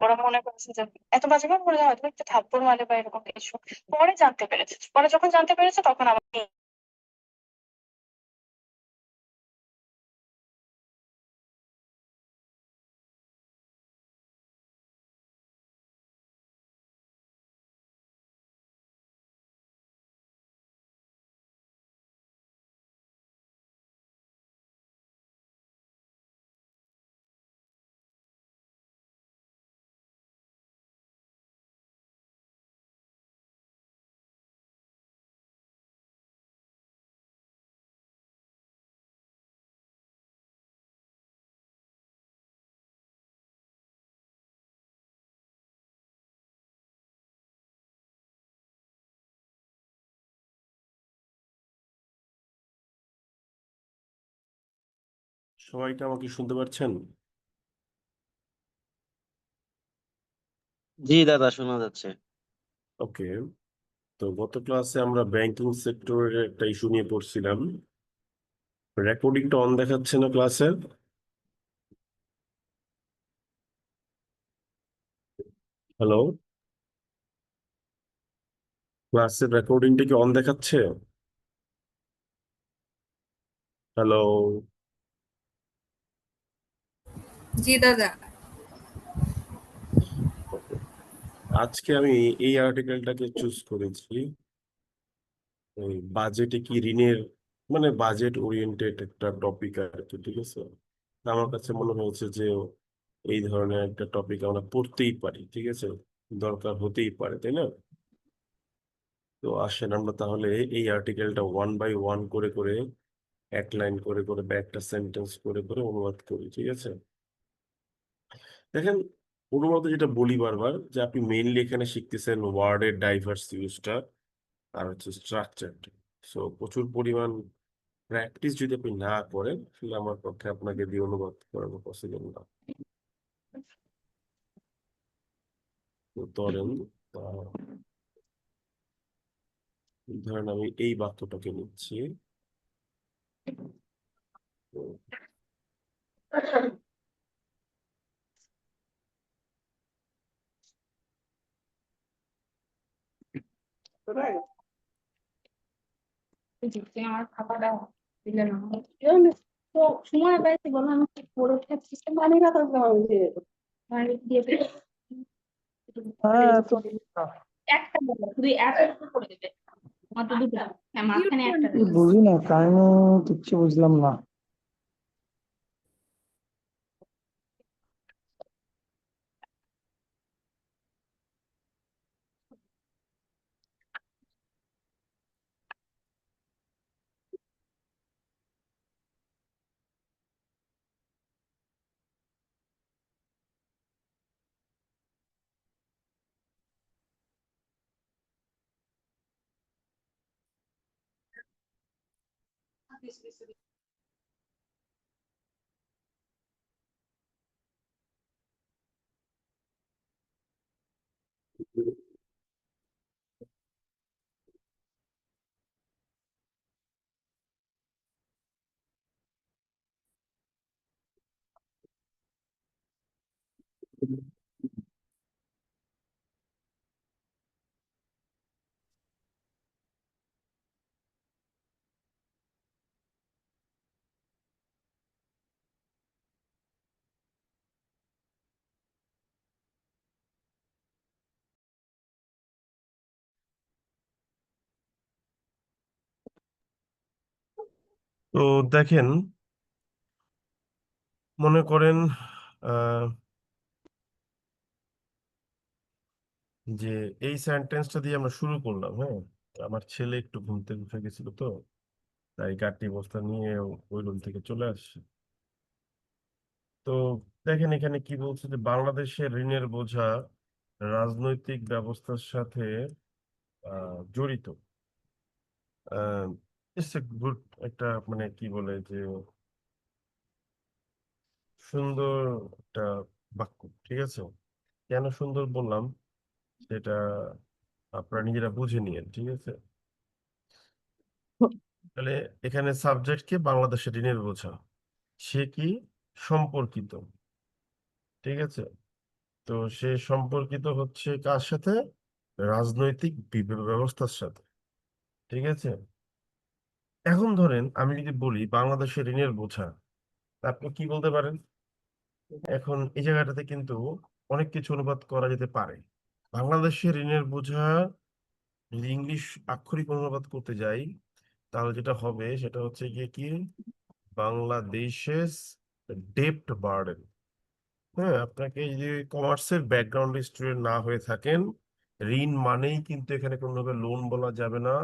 ওরা মনে করেছে যে এত বাজে ভাবে বলে হয়তো একটু থাপ্পড় মারে বা এরকম কিছু। পরে জানতে পেরেছে, পরে যখন জানতে পেরেছে তখন আমাকে সবাইকে আমাকে শুনতে পাচ্ছেন? জি দাদা, শোনা যাচ্ছে। ওকে। তো গত ক্লাসে আমরা ব্যাংকিং সেক্টরের একটা ইস্যু নিয়ে পড়ছিলাম। রেকর্ডিংটা অন দেখাচ্ছে না ক্লাসে? হ্যালো, ক্লাসের রেকর্ডিংটা কি অন দেখাচ্ছে? হ্যালো। জি দাদা। ওকে। আজকে আমি এই আর্টিকেলটাকে চুজ করেছি। ওই বাজেটে কি ঋণের, মানে বাজেট ওরিয়েন্টেড একটা টপিক আর কি, ঠিক আছে। আমার কাছে মনে হয়েছে যে এই ধরনের একটা টপিক আমরা পড়তেই পারি, ঠিক আছে, দরকার হতেই পারে, তাই না? তো আসেন আমরা তাহলে এই আর্টিকেলটা ওয়ান বাই ওয়ান করে করে, এক লাইন করে করে বা একটা সেন্টেন্স করে করে অনুবাদ করি, ঠিক আছে। দেখেন, অনুবাদে যেটা বলি বারবার, যে আপনি মেইনলি এখানে শিখতেছেন ওয়ার্ডের ডাইভার্স ইউজটা আর হচ্ছে স্ট্রাকচার। সো প্রচুর পরিমাণ প্র্যাকটিস যদি আপনি না করেন, তাহলে আমার পক্ষে আপনাকে দিয়ে অনুবাদ করানো পসিবল না। তো ধরেন, আহ, ধরেন আমি এই বাক্যটাকে নিচ্ছি। তো আমার খাতাটা দিলে না তো সময় পাইছি বলো আমি কি করে থাকছি মানে না থাকতে হবে মানে দিয়ে দিলে হ্যাঁ তো একটা বলো শুধু একটা করে দেবে মাত্র দুটো, হ্যাঁ মাঝখানে একটা কি দেবে। বুঝি না, কাহিনী কিচ্ছু বুঝলাম না। তো দেখেন, মনে করেন আহ, যে এই সেন্টেন্সটা দিয়ে আমরা শুরু করলাম, হ্যাঁ। আমার ছেলে একটু ঘুম থেকে উঠে গেছিল, তো তাই গাড়ি বস্তা নিয়ে ওই রুম থেকে চলে আসছে। তো দেখেন এখানে কি বলছে, যে বাংলাদেশের ঋণের বোঝা রাজনৈতিক ব্যবস্থার সাথে জড়িত। ইটস এ গুড, একটা মানে কি বলে যে সুন্দর একটা বাক্য, ঠিক আছে। কেন সুন্দর বললাম সেটা আপনারা নিজেরা বুঝে নিয়েন, ঠিক আছে। তাহলে এখানে সাবজেক্ট কি, বাংলাদেশের ঋণের বোঝা, সে কি সম্পর্কিত, ঠিক আছে। তো সে সম্পর্কিত হচ্ছে কার সাথে? রাজনৈতিক ব্যবস্থার সাথে। ঠিক আছে, এখন ধরেন আমি যদি বলি বাংলাদেশের ঋণের বোঝা, তা আপনি কি বলতে পারেন? এখন এই জায়গাটাতে কিন্তু অনেক কিছু অনুবাদ করা যেতে পারে। বাংলাদেশের ঋণের বোঝা যদি ইংলিশ আক্ষরিক অনুবাদ করতে যাই, তাহলে যেটা হবে সেটা হচ্ছে গিয়ে কি, বাংলাদেশের ডেপ্ট বার্ডেন। হ্যাঁ, আপনাকে যদি কমার্সের ব্যাকগ্রাউন্ড স্টুডেন্ট না হয়ে থাকেন, ঋণ মানেই কিন্তু এখানে কোনোভাবে লোন বলা যাবে না,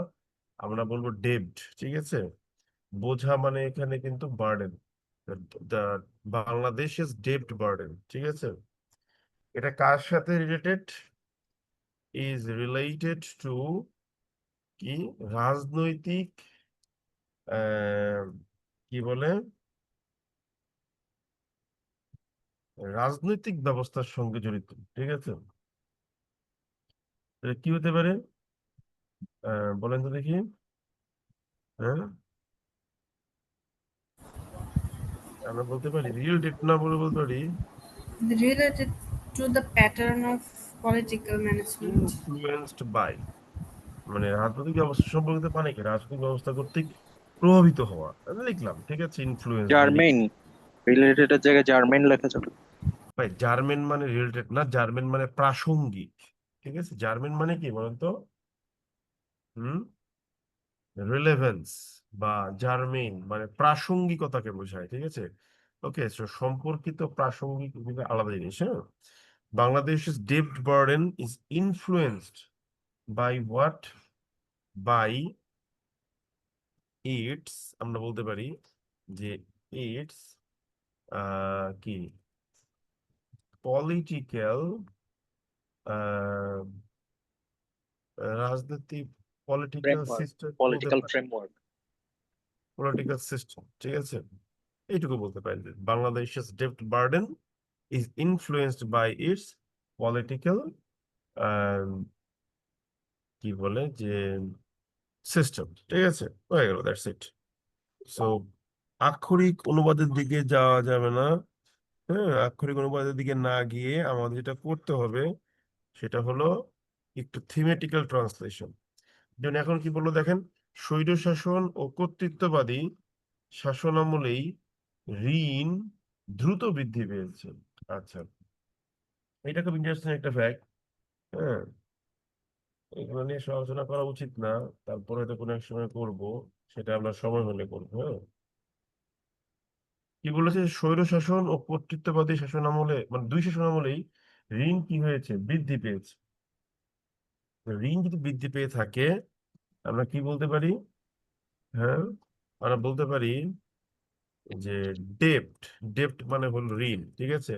আমরা বলবো ডেপ্ট। ঠিক আছে, বোঝা মানে এখানে কিন্তু বার্ডেন, বাংলাদেশ ইজ ডেপ্ট বার্ডেন। ঠিক আছে, এটা কার সাথে রিলেটেড? ইজ রিলেটেড টু কি, রাজনৈতিক কি বলে, রাজনৈতিক ব্যবস্থার সঙ্গে জড়িত। ঠিক আছে, এটা কি হতে পারে? বলেন তো দেখি। হ্যাঁ, আমরা বলতে পারি রিয়েল ডেট, না বলে বলতে পারি Related to the pattern of political management. Influenced by, মানে রাজনৈতিক ব্যবস্থা সম্পর্কিত, মানে কি রাজনৈতিক ব্যবস্থা কর্তৃক প্রভাবিত হওয়া, আমি লিখলাম। ঠিক আছে, ইনফ্লুয়েন্স দিয়ে জার্মেন, লিখছি। রিলেটেড জায়গায় জার্মেন লেখা যাবে। ভাই জার্মান মানে রিলেটেড না, জার্মান মানে প্রাসঙ্গিক। ঠিক আছে, জার্মান মানে কি বলেন তো? হুম, রিলেভেন্স বা জার্মেন মানে প্রাসঙ্গিকতাকে বোঝায়। ঠিক আছে, ওকে, সো সম্পর্কিত প্রাসঙ্গিক দুটো আলাদা জিনিস। হ্যাঁ, বাংলাদেশের ডেপ্ট burden is influenced by what, by its, আমরা বলতে পারি যে ইটস কি, পলিটিক্যাল, রাজনীতি, পলিটিক্যাল ফ্রেমওয়ার্ক, সিস্টেম বলতে পলিটিক্যাল পারি, ফ্রেমওয়ার্ক। Political system. ঠিক আছে, এইটুকু বলতে পারি যে বাংলাদেশের ডেপ্ট burden is influenced by its political, কি বলে যে সিস্টেম। ঠিক আছে, হয়ে গেল, দ্যাটস ইট। সো আক্ষরিক অনুবাদের দিকে যাওয়া যাবে না। হ্যাঁ, আক্ষরিক অনুবাদের দিকে না গিয়ে আমাদের যেটা করতে হবে সেটা হলো একটু থিমেটিক্যাল ট্রান্সলেশন। যেমন এখন কি বললো দেখেন, স্বৈরশাসন ও কর্তৃত্ববাদী শাসনামলেই ঋণ দ্রুত বৃদ্ধি পেয়েছে। আচ্ছা, এটা খুব ইন্টারেস্টিং একটা ফ্যাক্ট। হ্যাঁ, এগুলো নিয়ে আলোচনা করা উচিত না, তারপরে হয়তো কোনো এক সময় করবো, সেটা আমরা সময় হলে করবো। হ্যাঁ, কি বলেছে, স্বৈরশাসন ও কর্তৃত্ববাদী শাসন আমলে, মানে দুই শাসন আমলেই ঋণ কি হয়েছে, বৃদ্ধি পেয়েছে। ঋণ যদি বৃদ্ধি পেয়ে থাকে, আমরা কি বলতে পারি? হ্যাঁ, আমরা বলতে পারি যে ডেপ্ট, ডেপ্ট মানে হলো ঋণ। ঠিক আছে,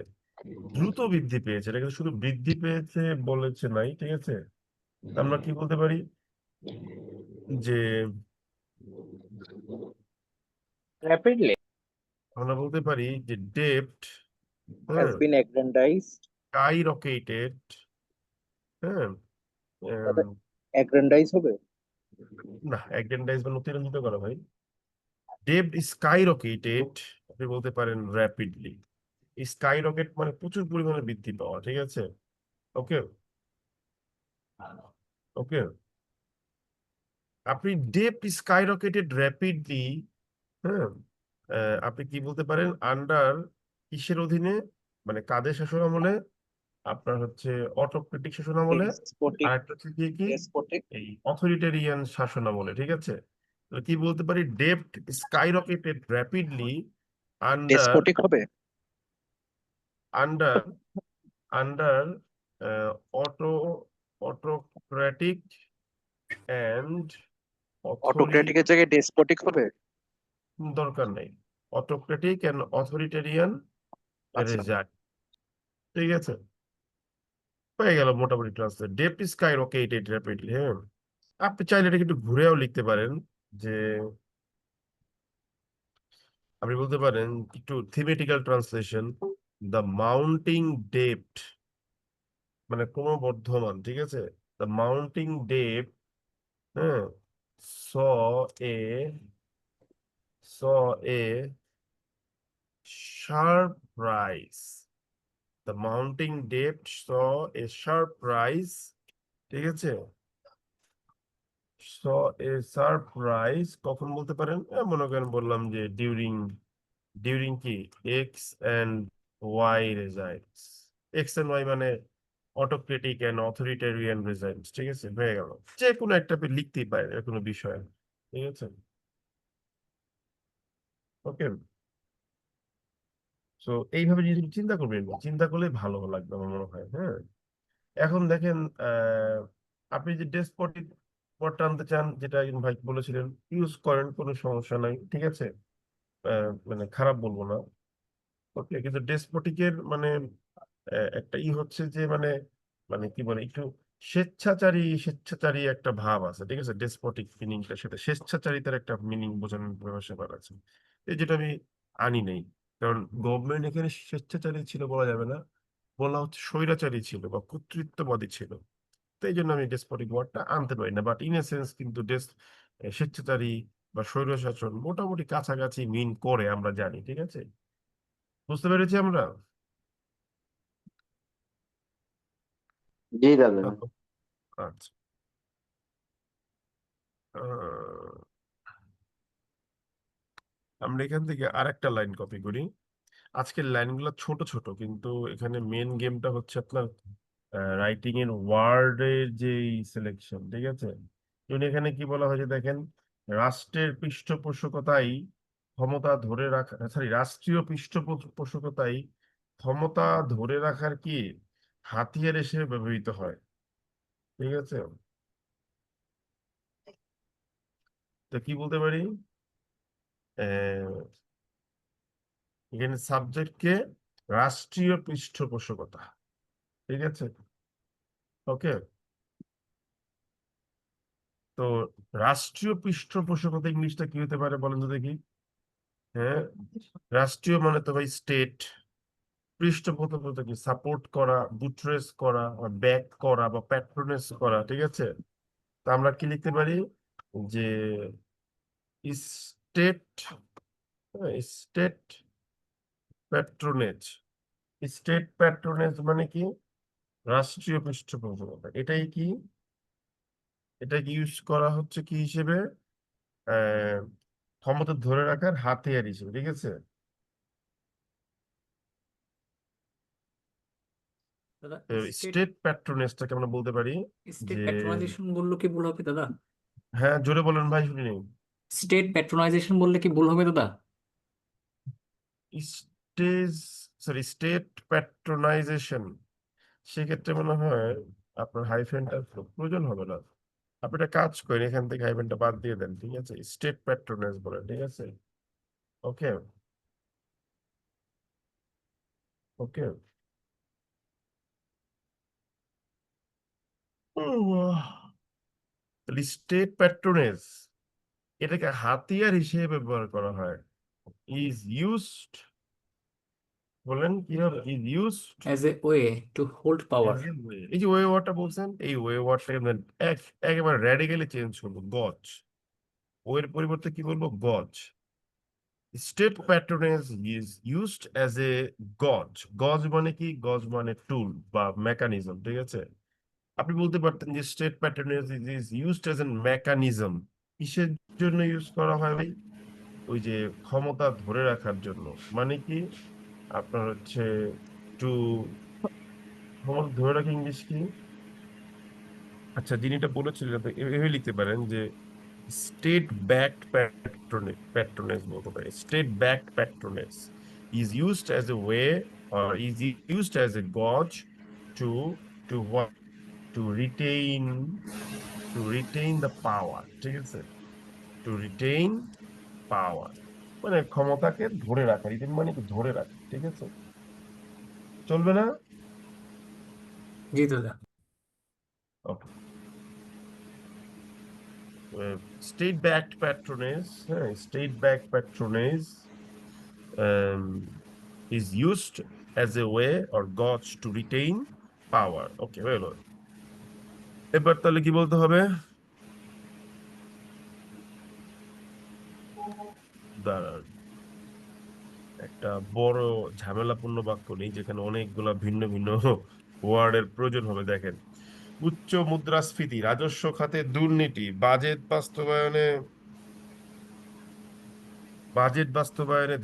দ্রুত বৃদ্ধি পেয়েছে, এটা কিন্তু শুধু বৃদ্ধি পেয়েছে বলেছে নাই। ঠিক আছে, আমরা কি বলতে পারি যে, র্যাপিডলি আমরা বলতে পারি যে ডেপ্ট, হ্যাজ হ্যাঁ, বিন এগ্র্যান্ডাইজড। স্কাইরকেটেড। হ্যাঁ, তাহলে এগ্র্যান্ডাইজ হবে। না, অ্যাগ্রেন্ডাইজ বা নথিরঞ্জিত করা ভাই। ডেপ্ট স্কাইরকেটেড, আপনি বলতে পারেন র্যাপিডলি। স্কাই রকেট মানে প্রচুর পরিমাণে বৃদ্ধি পাওয়া। ঠিক আছে, ওকে ওকে, আপনি ডেপ্ট স্কাই রকেটেড র্যাপিডলি। হ্যাঁ, আপনি কি বলতে পারেন, আন্ডার কিসের অধীনে, মানে কাদের শাসন আমলে? আপনার হচ্ছে অটোক্রেটিক শাসন আমলে, আর ডেসপোটিক, একটা হচ্ছে কি কি, ডেসপোটিক, এই অথরিটেরিয়ান শাসন আমলে। ঠিক আছে, তাহলে কি বলতে পারি, ডেপ্ট skyrocketed rapidly under, despotic হবে। Under under auto autocratic and অথরি, অটোক্রেটিকের জায়গায় ডেসপোটিক হবে। দরকার নেই, অটোক্রেটিক অ্যান্ড অথরিটেরিয়ান আচ্ছা, রেজাল্ট। ঠিক আছে, হয়ে গেল মোটামুটি ট্রান্সলেট, ডেপ্ট স্কাই রকেটেড র্যাপিডলি। হ্যাঁ, আপনি চাইলে এটাকে একটু ঘুরেও লিখতে পারেন, যে আপনি বলতে পারেন একটু থিমেটিক্যাল ট্রান্সলেশন, দ্য মাউন্টিং ডেপ্ট মানে ক্রমবর্ধমান। ঠিক আছে, দ্য মাউন্টিং ডেপ্ট, হ্যাঁ, স এ স এ sharp rise, the mounting debt saw a sharp rise, ঠিক আছে, saw a sharp rise কখন বলতে পারেন? মনে করেন বললাম যে ডিউরিং কি x and y regimes, x and y মানে অটোক্রেটিক এন্ড অথরিটেরিয়ান রেজিমস, ঠিক আছে, হয়ে গেল। যে কোনো একটা আপনি লিখতেই পারেন, এর কোনো বিষয় না, ঠিক আছে, ওকে। সো এইভাবে যদি চিন্তা করবেন, চিন্তা করলে ভালো লাগবে আমার মনে হয়। হ্যাঁ, এখন দেখেন আপনি যে ডেসপটিক ওয়ার্ডটা আনতে চান, যেটা একজন ভাই বলেছিলেন, ইউজ করেন, কোনো সমস্যা নাই, ঠিক আছে, মানে খারাপ বলবো না, ওকে। কিন্তু ডেসপটিকের মানে একটা হচ্ছে যে মানে মানে কি বলে, একটু স্বেচ্ছাচারী স্বেচ্ছাচারী একটা ভাব আছে, ঠিক আছে, ডেসপটিক মিনিংটার সাথে স্বেচ্ছাচারিতার একটা মিনিং বোঝানোর ব্যাপার আছে, এই যেটা আমি আনি নেই। কারণ গভর্নমেন্ট এখানে স্বেচ্ছাচারী ছিল বলা যাবে না, বলা হচ্ছে স্বৈরাচারী ছিল বা কর্তৃত্ববাদী ছিল, তো এই জন্য আমি ডেসপটিক ওয়ার্ডটা আনতে পারি না। বাট ইন এ সেন্স কিন্তু স্বেচ্ছাচারী বা স্বৈরশাসন মোটামুটি কাছাকাছি মিন করে, আমরা জানি, ঠিক আছে, বুঝতে পেরেছি আমরা। জি দাদা। আচ্ছা, আহ, আমরা এখান থেকে আরেকটা লাইন কপি করি। আজকের লাইনগুলো ছোট ছোট, কিন্তু এখানে মেন গেমটা হচ্ছে আপনার রাইটিং এর ওয়ার্ডের যে সিলেকশন, ঠিক আছে। যেমন এখানে কি বলা হয়েছে দেখেন, রাষ্ট্রের পৃষ্ঠপোষকতায় ক্ষমতা ধরে রাখা, সরি, রাষ্ট্রীয় পৃষ্ঠপোষকতায় ক্ষমতা ধরে রাখার কি হাতিয়ার হিসেবে ব্যবহৃত হয়, ঠিক আছে। তো কি বলতে পারি, আহ, এখানে সাবজেক্টকে রাষ্ট্রীয় পৃষ্ঠপোষকতা, ঠিক আছে, ওকে। তো রাষ্ট্রীয় পৃষ্ঠপোষকতা ইংলিশটা কি হতে পারে বলেন তো দেখি? হ্যাঁ, রাষ্ট্রীয় মানে তো ভাই স্টেট, পৃষ্ঠপোষকতা কি সাপোর্ট করা, বুট্রেস করা, ব্যাক করা বা প্যাট্রোনেস করা, ঠিক আছে। তা আমরা কি লিখতে পারি যে state, state patronage, state patronage মানে কি রাষ্ট্রীয় পৃষ্ঠপোষকতা, এটাই কি, এটা কি ইউজ করা হচ্ছে কি হিসেবে, আহ ক্ষমতা ধরে রাখার হাতিয়ার হিসেবে, ঠিক আছে। দাদা স্টেট স্টেট প্যাট্রোনেসটাকে আমরা বলতে পারি স্টেট যে, প্যাট্রোনাইজেশন বললো কি ভুল হবে দাদা? হ্যাঁ জোরে বলেন ভাই, শুনি। স্টেট প্যাট্রোনাইজেশন বললে কি ভুল হবে দাদা? স্টেজ, সরি, স্টেট প্যাট্রোনাইজেশন, সেক্ষেত্রে মনে হয় আপনার হাইফেনটা প্রয়োজন হবে না। আপনি একটা কাজ করেন, এখান থেকে হাইফেনটা বাদ দিয়ে দেন, ঠিক আছে, স্টেট প্যাট্রোনাইজ বলেন, ঠিক আছে, ওকে, ওকে। তাহলে স্টেট প্যাট্রোনেজ এটাকে হাতিয়ার হিসেবে ব্যবহার করা হয়, ইজ ইউজড, বলেন কি হবে, is used as a way to hold পাওয়ার। এই যে ওয়ে ওয়ার্ডটা বলছেন, এই ওয়ে ওয়ার্ডটা একেবারে র্যাডিক্যালি চেঞ্জ করবো, গজ, ওয়ের পরিবর্তে কি বলবো, গজ। State patronage is used as a গজ, গজ মানে কি, গজ মানে টুল বা মেকানিজম, ঠিক আছে। আপনি বলতে পারতেন যে state patronage is used as an mechanism, কিসের জন্য ইউজ করা হয় ভাই, ওই যে ক্ষমতা ধরে রাখার জন্য, মানে কি আপনার হচ্ছে টু, ক্ষমতা ধরে রাখা ইংলিশ কি, আচ্ছা যিনি এটা বলেছিলেন আপনি এভাবে লিখতে পারেন যে স্টেট ব্যাকড প্যাট্রোনেজ বলতে পারি, state backed patronage is used as a way or is used as a gauge to what, to retain the power, ঠিক আছে, to retain power মানে ক্ষমতাকে ধরে রাখা, রিটেন মানে কি ধরে রাখা, ঠিক আছে, চলবে না, জি দাদা। ওকে। State backed patronage, state backed patronage um, is used as a way or gauge to retain power. Okay, well, এবার তাহলে কি বলতে হবে, দাঁড়ান, একটা বড় ঝামেলাপূর্ণ বাক্য নেই যেখানে অনেকগুলা ভিন্ন ভিন্ন ওয়ার্ডের প্রয়োজন হবে। দেখেন, উচ্চ মুদ্রাস্ফীতি, রাজস্ব খাতে দুর্নীতি, বাজেট বাস্তবায়নে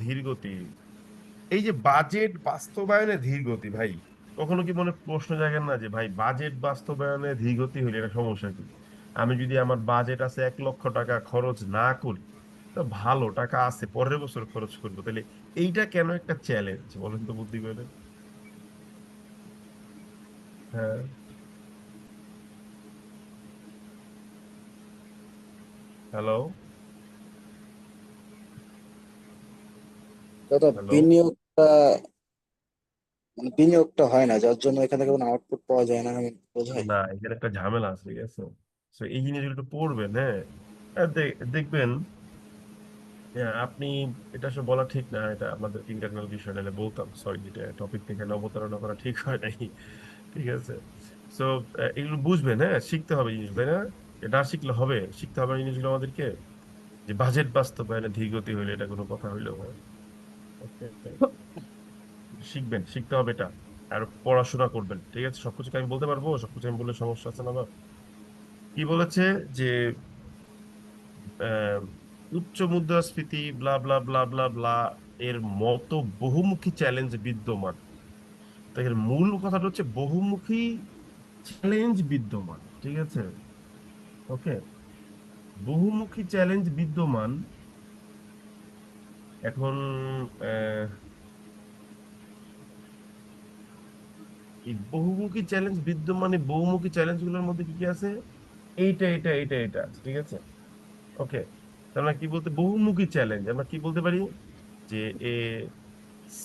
ধীর গতি। এই যে বাজেট বাস্তবায়নে ধীর গতি, ভাই কখনো কি মনে প্রশ্ন জাগেন না যে ভাই বাজেট বাস্তবায়নে ধীর গতি হইলে এটা সমস্যা কি? আমি যদি আমার বাজেট আছে 1 লক্ষ টাকা খরচ না করি, তো ভালো টাকা আছে পরের বছর খরচ করবো, তাহলে এইটা কেন একটা চ্যালেঞ্জ বলেন তো বুদ্ধি করে? হ্যাঁ, হ্যালো দাদা হ্যালো বিনিয়োগটা বিনিয়োগটা হয় না, যার জন্য এখান থেকে কোনো আউটপুট পাওয়া যায় না, আমি বোঝাই। না, এখানে একটা ঝামেলা আছে, ঠিক আছে? তো এই জিনিসগুলো একটু পড়বেন, হ্যাঁ। আর দেখবেন, হ্যাঁ, আপনি, এটা আসলে বলা ঠিক না, এটা আমাদের ইন্টারনাল বিষয়, নাহলে বলতাম, সরি, এটা টপিক থেকে অবতারণা করা ঠিক হয় নাই, ঠিক আছে? সো এগুলো বুঝবেন, হ্যাঁ, শিখতে হবে জিনিস, তাই না? এটা না শিখলে হবে, শিখতে হবে জিনিসগুলো আমাদেরকে, যে বাজেট বাস্তবায়নে ধীর গতি হইলে এটা কোনো কথা হইলো? ওকে, শিখবেন, শিখতে হবে এটা, আর পড়াশোনা করবেন, ঠিক আছে? সবকিছু কি আমি বলতে পারবো? সবকিছু আমি বললে সমস্যা আছে না আবার? কি বলেছে যে আহ, উচ্চ মুদ্রাস্ফীতি ব্লা ব্লা ব্লা ব্লা ব্লা এর মতো বহুমুখী চ্যালেঞ্জ বিদ্যমান। তো এর মূল কথাটা হচ্ছে বহুমুখী চ্যালেঞ্জ বিদ্যমান, ঠিক আছে? ওকে, বহুমুখী চ্যালেঞ্জ বিদ্যমান। এখন আহ, এই বহুমুখী চ্যালেঞ্জ বিদ্যমান, এই বহুমুখী চ্যালেঞ্জ গুলোর মধ্যে কি কি আছে? এইটা আছে, ঠিক আছে? ওকে, আমরা কি বলতে, বহুমুখী চ্যালেঞ্জ আমরা কি বলতে পারি? যে এ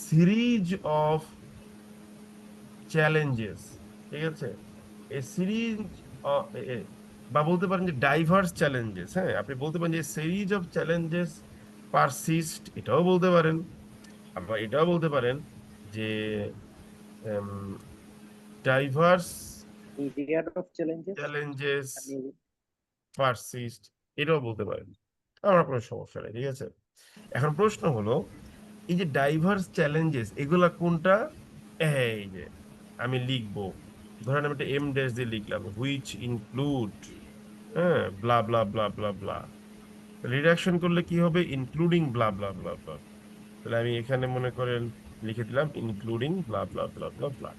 সিরিজ অফ চ্যালেঞ্জেস, ঠিক আছে? এ সিরিজ, বা বলতে পারেন যে ডাইভার্স চ্যালেঞ্জেস, হ্যাঁ, আপনি বলতে পারেন যে সিরিজ অফ চ্যালেঞ্জেস পারসিস্ট, এটাও বলতে পারেন। আবার এটাও বলতে পারেন যে diverse Myriad of challenges challenges and you- persist, এটাও বলতে পারেন, আমার কোনো সমস্যা নেই, ঠিক আছে? এখন প্রশ্ন হলো, এই যে ডাইভার্স চ্যালেঞ্জেস এগুলা কোনটা? এই যে আমি লিখবো, ধরেন আমি একটা এম ড্যাশ দিয়ে লিখলাম, হুইচ ইনক্লুড, হ্যাঁ, ব্লা ব্লা ব্লা ব্লা ব্লা। রিডাকশন করলে কি হবে? ইনক্লুডিং ব্লা ব্লা ব্লা ব্লা। তাহলে আমি এখানে মনে করেন লিখে দিলাম ইনক্লুডিং ব্লা ব্লা ব্লা ব্লা ব্লা।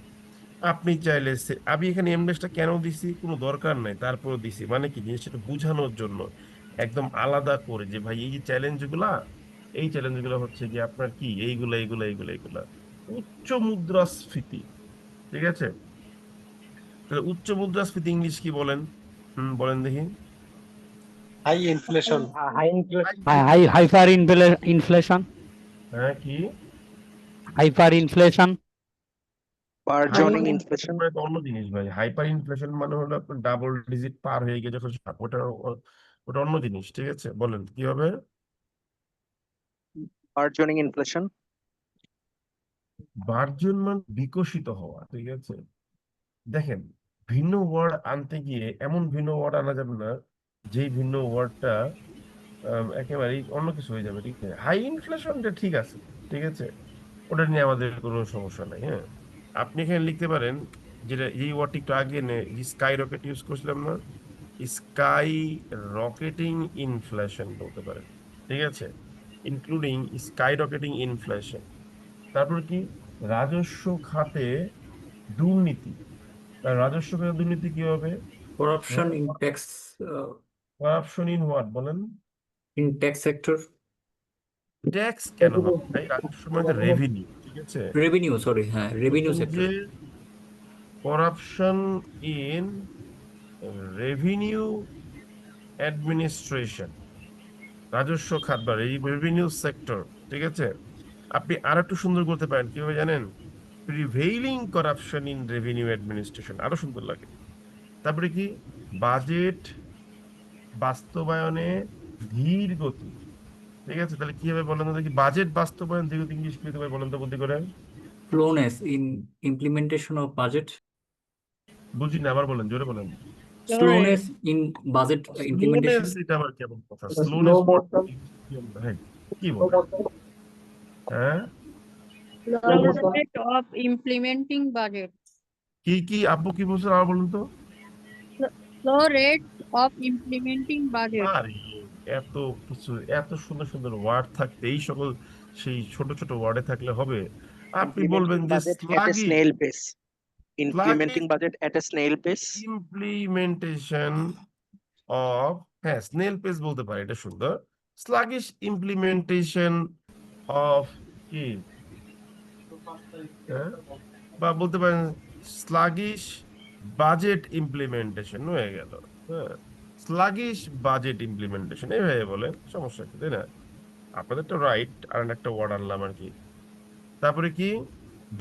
আপনি চাইলে আমি এখানে এম ড্যাশটা কেন দিছি, কোনো দরকার নাই, তারপরে দিছি, মানে কি জিনিসটা একটু বোঝানোর জন্য, একদম আলাদা করে, যে ভাই এই যে চ্যালেঞ্জ গুলা, এই চ্যালেঞ্জ গুলো হচ্ছে যে আপনার কি এইগুলা উচ্চ মুদ্রাস্ফীতি, ঠিক আছে? তাহলে উচ্চ মুদ্রাস্ফীতি ইংলিশ কি বলেন? বলেন দেখি। High inflation. high inflation. Inflation, হ্যাঁ, কি? Hyper inflation. Burgeoning hyper inflation. Inflation অন্য জিনিস ভাই। হাইপার ইনফ্লেশন মানে হলো আপনার ডাবল ডিজিট পার হয়ে গিয়ে যখন ওটা ওটা অন্য জিনিস, ঠিক আছে? বলেন কি হবে? Burgeoning inflation. বার্জন মানে বিকশিত হওয়া, ঠিক আছে? দেখেন, ভিন্ন ওয়ার্ড আনতে গিয়ে এমন ভিন্ন ওয়ার্ড আনা যাবে না যেই ভিন্ন ওয়ার্ডটা একেবারেই অন্য কিছু হয়ে যাবে, ঠিক আছে? হাই ইনফ্লেশনটা ঠিক আছে, ঠিক আছে, ওটা নিয়ে আমাদের কোনো সমস্যা নাই, হ্যাঁ। আপনি এখানে লিখতে পারেন, যেটা এই ওয়ার্ডটি একটু আগে স্কাই রকেট ইউজ করছিলাম না, স্কাই রকেটিং ইনফ্লেশন বলতে পারেন, ঠিক আছে? Including skyrocketing inflation. তারপর কি? রাজস্ব খাতে দুর্নীতি। রাজস্ব খাতে দুর্নীতি কি হবে? corruption in tax corruption in what বলেন? sector, ট্যাক্স কেন হবে ভাই? রাজস্ব মানে রেভিনিউ, ঠিক আছে? revenue, sorry, হ্যাঁ, revenue বলছেন sector. যে করাপশন ইন রেভিনিউ অ্যাডমিনিস্ট্রেশন, রাজস্ব খাত বা রেভিনিউ সেক্টর, ঠিক আছে? আপনি আর একটু সুন্দর করতে পারেন, কিভাবে জানেন? Prevailing corruption in revenue administration, আরো সুন্দর লাগে। তারপরে কি? বাজেট বাস্তবায়নে ধীর গতি, ঠিক আছে? তাহলে কি হবে বলেন তো দেখি, বাজেট বাস্তবায়ন ধীর গতি ইংলিশ কি হতে পারে বলেন তো বুদ্ধি করে? Slowness in implementation of budget. বুঝি না, আবার বলেন, জোরে বলেন। Slowness in budget implementation. Slowness, এটা আবার কেমন কথা? স্লোনেস, কি বলেন? হ্যাঁ, Flow rate of implementing budget. কি আপু কি বলছেন আর বলুন তো? Flow rate of implementing budget. আরে এত কিছু, এত সুন্দর সুন্দর ওয়ার্ড থাকতে এই সকল সেই ছোট ছোট ওয়ার্ডে থাকলে হবে? আপনি বলবেন Implementing যে budget at a sluggish snail pace. Sluggish Implementing budget at a snail pace. Implementation of, হ্যাঁ স্নেল পেস বলতে পারি, এটা সুন্দর। স্লাগিশ ইমপ্লিমেন্টেশন অফ কি, হ্যাঁ? বা বলতে পারেন স্লাগিশ বাজেট ইমপ্লিমেন্টেশন হয়ে গেল। হ্যাঁ, স্লাগিশ বাজেট ইমপ্লিমেন্টেশন এইভাবে বলেন, সমস্যা কি, তাই না? আপনাদের তো রাইট, আর একটা ওয়ার্ড আনলাম আর কি। তারপরে কি,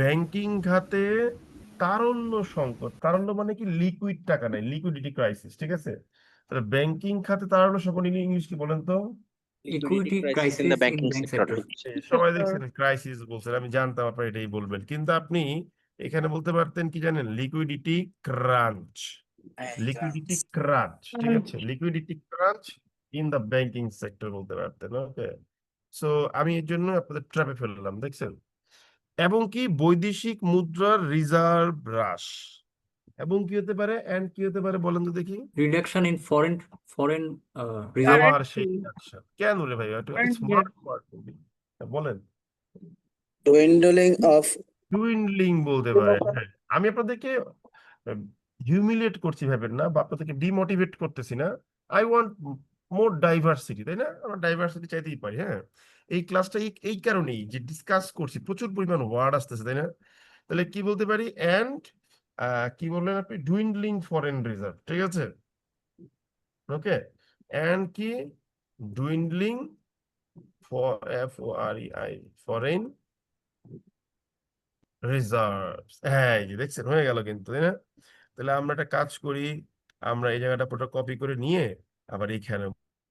ব্যাংকিং খাতে তারল্য সংকট। তারল্য মানে কি, লিকুইড টাকা নাই, লিকুইডিটি ক্রাইসিস, ঠিক আছে? তাহলে ব্যাংকিং খাতে তারল্য সংকট ইংলিশ কি বলেন তো? Liquidity Equity crisis in the crisis in banking bank sector. sector. সবাই দেখছেন ক্রাইসিস বলছেন, আমি জানতাম আপনারা এটাই বলবেন, কিন্তু আপনি এখানে বলতে পারতেন কি জানেন, লিকুইডিটি ক্রাঞ্চ। লিকুইডিটি ক্রাঞ্চ, ঠিক আছে, liquidity crunch in the banking sector বলতে পারতেন। ওকে, সো আমি এর জন্য আপনাদের ট্র্যাপে ফেললাম, দেখছেন? এবং কি, বৈদেশিক মুদ্রার রিজার্ভ হ্রাস। এবং কি হতে পারে, এন্ড কি হতে পারে বলেন তো দেখি? Reduction in foreign reserve. আবার সেই রিডাকশন কেন রে ভাই, একটু Currency. স্মার্ট ওয়ার্ড বলেন। Dwindling of ডুইন্ডলিং বলতে পারে, হ্যাঁ। আমি আপনাদেরকে হিউমিলিয়েট করছি ভাবেন না, বা আপনাদেরকে ডিমোটিভেট করতেছি না। আই ওয়ান্ট মোর ডাইভার্সিটি, তাই না? আমরা ডাইভার্সিটি চাইতেই পারি, হ্যাঁ। এই ক্লাসটা এই কারণেই যে ডিসকাস করছি, প্রচুর পরিমাণ ওয়ার্ড আসতেছে, তাই না? তাহলে কি বলতে পারি, এন্ড কি বললেন আপনি, ডুইন্ডলিং ফরেন রিজার্ভ, ঠিক আছে? ওকে, এন্ড কি, ডুইন্ডলিং FOREI ফরেন রিজার্ভ। হ্যাঁ, এই যে দেখছেন, হয়ে গেল কিন্তু, তাই না? তাহলে আমরা একটা কাজ করি, আমরা এই জায়গাটা পুরো কপি করে নিয়ে আবার এইখানে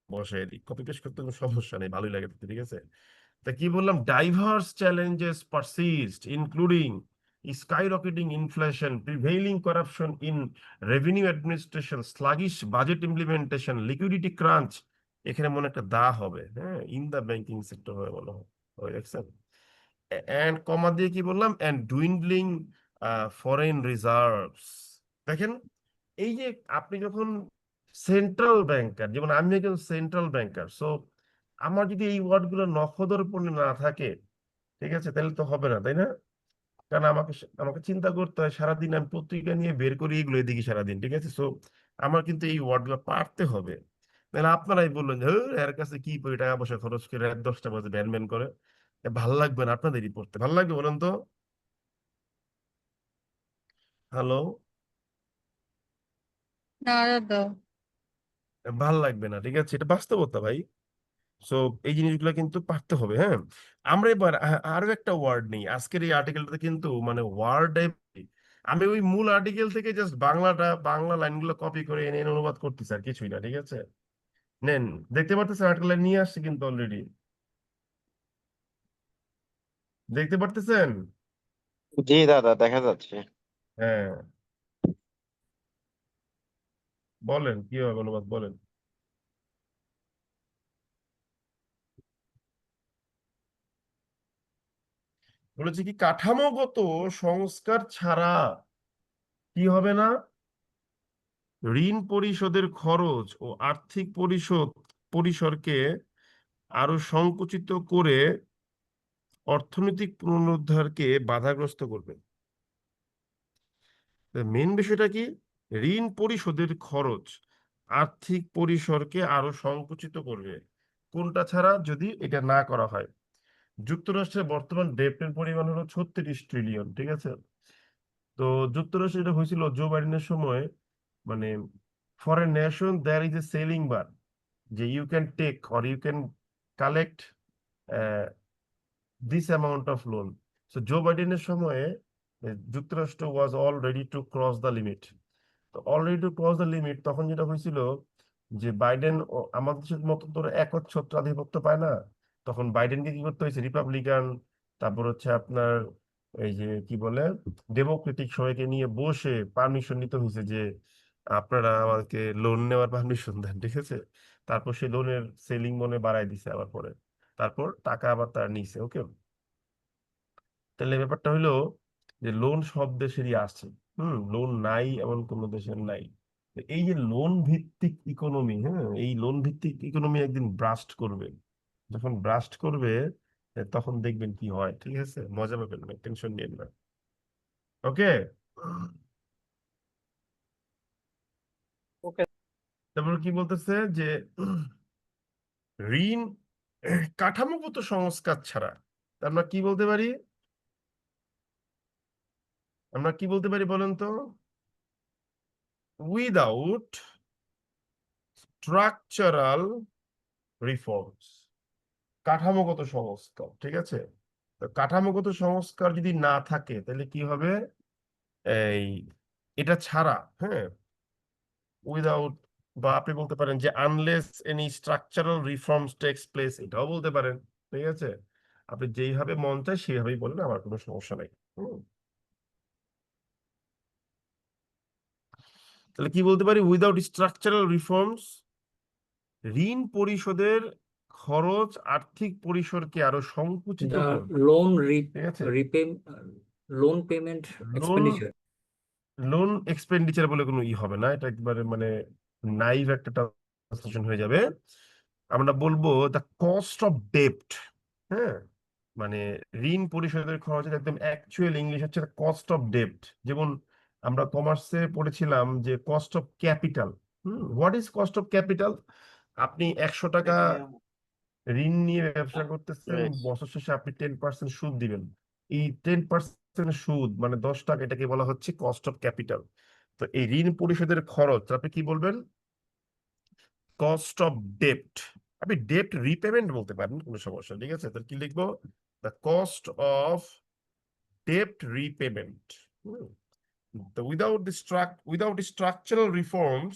বসাই দিই। কপি পেস্ট করতে কোনো সমস্যা নেই, ভালোই লাগে দেখতে, ঠিক আছে? তা কি বললাম, diverse challenges persist including skyrocketing inflation, prevailing corruption in revenue administration, sluggish budget implementation, liquidity crunch। এখানে মনে একটা দা হবে, হ্যাঁ, ইন দ্য ব্যাংকিং সেক্টর হবে বলা হয়, দেখছেন? এন্ড কমা দিয়ে কি বললাম, এন্ড ডুইন্ডলিং ফরেন রিজার্ভস। দেখেন, এই যে আপনি যখন সেন্ট্রাল ব্যাংকার, যেমন আমি একজন সেন্ট্রাল ব্যাংকার, সো আমার যদি এই ওয়ার্ড গুলো নখদর্পণে না থাকে, ঠিক আছে, তাহলে তো হবে না, তাই না? কারণ আমাকে চিন্তা করতে হয় সারাদিন, আমি পত্রিকা নিয়ে বের করি এগুলো এদিকে সারাদিন, ঠিক আছে? সো আমার কিন্তু এই ওয়ার্ড গুলো পারতে হবে। তাহলে আপনারাই বললেন যে এর কাছে কি করে টাকা পয়সা খরচ করে রাত 10টা বাজে ব্যান করে, ভাল লাগবে না আপনাদেরই পড়তে, ভাল লাগবে বলেন তো? হ্যালো, না দাদা, ভাল লাগবে না, ঠিক আছে, এটা বাস্তবতা ভাই। সো এই জিনিসগুলো কিন্তু পারতে হবে, হ্যাঁ। আমরা এবার আরো একটা ওয়ার্ড নেই আজকের এই আর্টিকেলটাতে, কিন্তু মানে ওয়ার্ড আমি ওই মূল আর্টিকেল থেকে জাস্ট বাংলা লাইনগুলো কপি করে এনে এনে অনুবাদ করতেছি, আর কিছুই না, ঠিক আছে? নেন, দেখতে পারতেছেন আর্টিকেল নিয়ে আসছি কিন্তু অলরেডি, দেখতে পারতেছেন? জি দাদা, দেখা যাচ্ছে। হ্যাঁ, বলেন কি হবে অনুবাদ, বলেন। বলেছে কি, কাঠামোগত সংস্কার ছাড়া কি হবে না, ঋণ পরিশোধের খরচ ও আর্থিক পরিসরকে আরো সংকুচিত করে অর্থনৈতিক পুনরুদ্ধারকে বাধাগ্রস্ত করবে। মেন বিষয়টা কি, ঋণ পরিশোধের খরচ আর্থিক পরিসরকে আরো সংকুচিত করবে, কোনটা ছাড়া, যদি এটা না করা হয়। যুক্তরাষ্ট্রের বর্তমান ডেপ্টের পরিমাণ হলো 36 ট্রিলিয়ন, ঠিক আছে? তো যুক্তরাষ্ট্রে এটা হয়েছিল জো বাইডেনের সময়, মানে for a nation there is a ceiling bar, যে you can take or you can collect this amount of loan. So Joe বাইডেনের সময়ে যুক্তরাষ্ট্র was already to cross the limit. তো already to cross the limit, তখন যেটা হয়েছিল যে Biden আমাদের দেশের মতো ধরো একচ্ছত্র আধিপত্য পায় না, তখন বাইডেনকে কি করতে হয়েছে, রিপাবলিকান, তারপর হচ্ছে আপনার এই যে কি বলে ডেমোক্রেটিক সবাইকে নিয়ে বসে পারমিশন নিতে হয়েছে যে আপনারা আমাকে লোন নেওয়ার পারমিশন দেন, ঠিক আছে? তারপর সেই লোনের সেলিং মনে বাড়াই দিছে আবার পরে, তারপর টাকা আবার তারা নিছে। ওকে, তাহলে ব্যাপারটা হলো যে লোন সব দেশেরই আছে, লোন নাই এমন কোনো দেশের নাই। তো এই যে লোন ভিত্তিক ইকোনমি, এই লোন ভিত্তিক ইকোনমি একদিন ব্রাস্ট করবে। যখন ব্রাস্ট করবে তখন দেখবেন কি হয়, ঠিক আছে, মজা পাবেন না, টেনশন নিয়েন না। ওকে, ওকে। তারপর কি বলতেছে যে ঋণ কাঠামোগত সংস্কার ছাড়া আমরা কি বলতে পারি, বলেন তো? উইদাউট স্ট্রাকচারাল রিফর্মস, কাঠামোগত সংস্কার, ঠিক আছে। তো কাঠামোগত সংস্কার যদি না থাকে তাহলে কি হবে, এই এটা ছাড়া, উইদাউট, বা আপনি বলতে পারেন যে unless any structural reforms takes place, এটাও বলতে পারেন, ঠিক আছে। আপনি যেইভাবে মন চায় সেইভাবেই বলেন, আমার কোনো সমস্যা নাই। তাহলে কি বলতে পারি, উইদাউট স্ট্রাকচারাল রিফর্মস, ঋণ পরিশোধের খরচ আর্থিক পরিসরকে আরো সংকুচিত The করবে, loan ঠিক আছে। repay loan payment loan expenditure. Loan expenditure বলে কোনো হবে না, এটা একবারে মানে নাইভ একটা ট্রান্সলেশন হয়ে যাবে। আমরা বলবো দ্য কস্ট অফ ডেপ্ট, হ্যাঁ, মানে ঋণ পরিশোধের খরচ, একদম অ্যাকচুয়াল ইংলিশ হচ্ছে কস্ট অফ ডেপ্ট। যেমন আমরা কমার্সে পড়েছিলাম যে cost of capital. What is cost of capital? আপনি 100 টাকা ঋণ নিয়ে ব্যবসা করতেছেন, বছর শেষে আপনি 10% সুদ দিবেন। এই 10% সুদ মানে 10 টাকা, এটাকে বলা হচ্ছে কস্ট অফ ক্যাপিটাল। তো এই ঋণ পরিশোধের খরচ আপনি কি বলবেন, কস্ট অফ ডেপ্ট। আপনি ডেপ্ট রিপেমেন্ট বলতে পারেন, কোনো সমস্যা, ঠিক আছে। তাহলে কি লিখবো, দ্য কস্ট অফ ডেপ্ট repayment. Without structural reforms,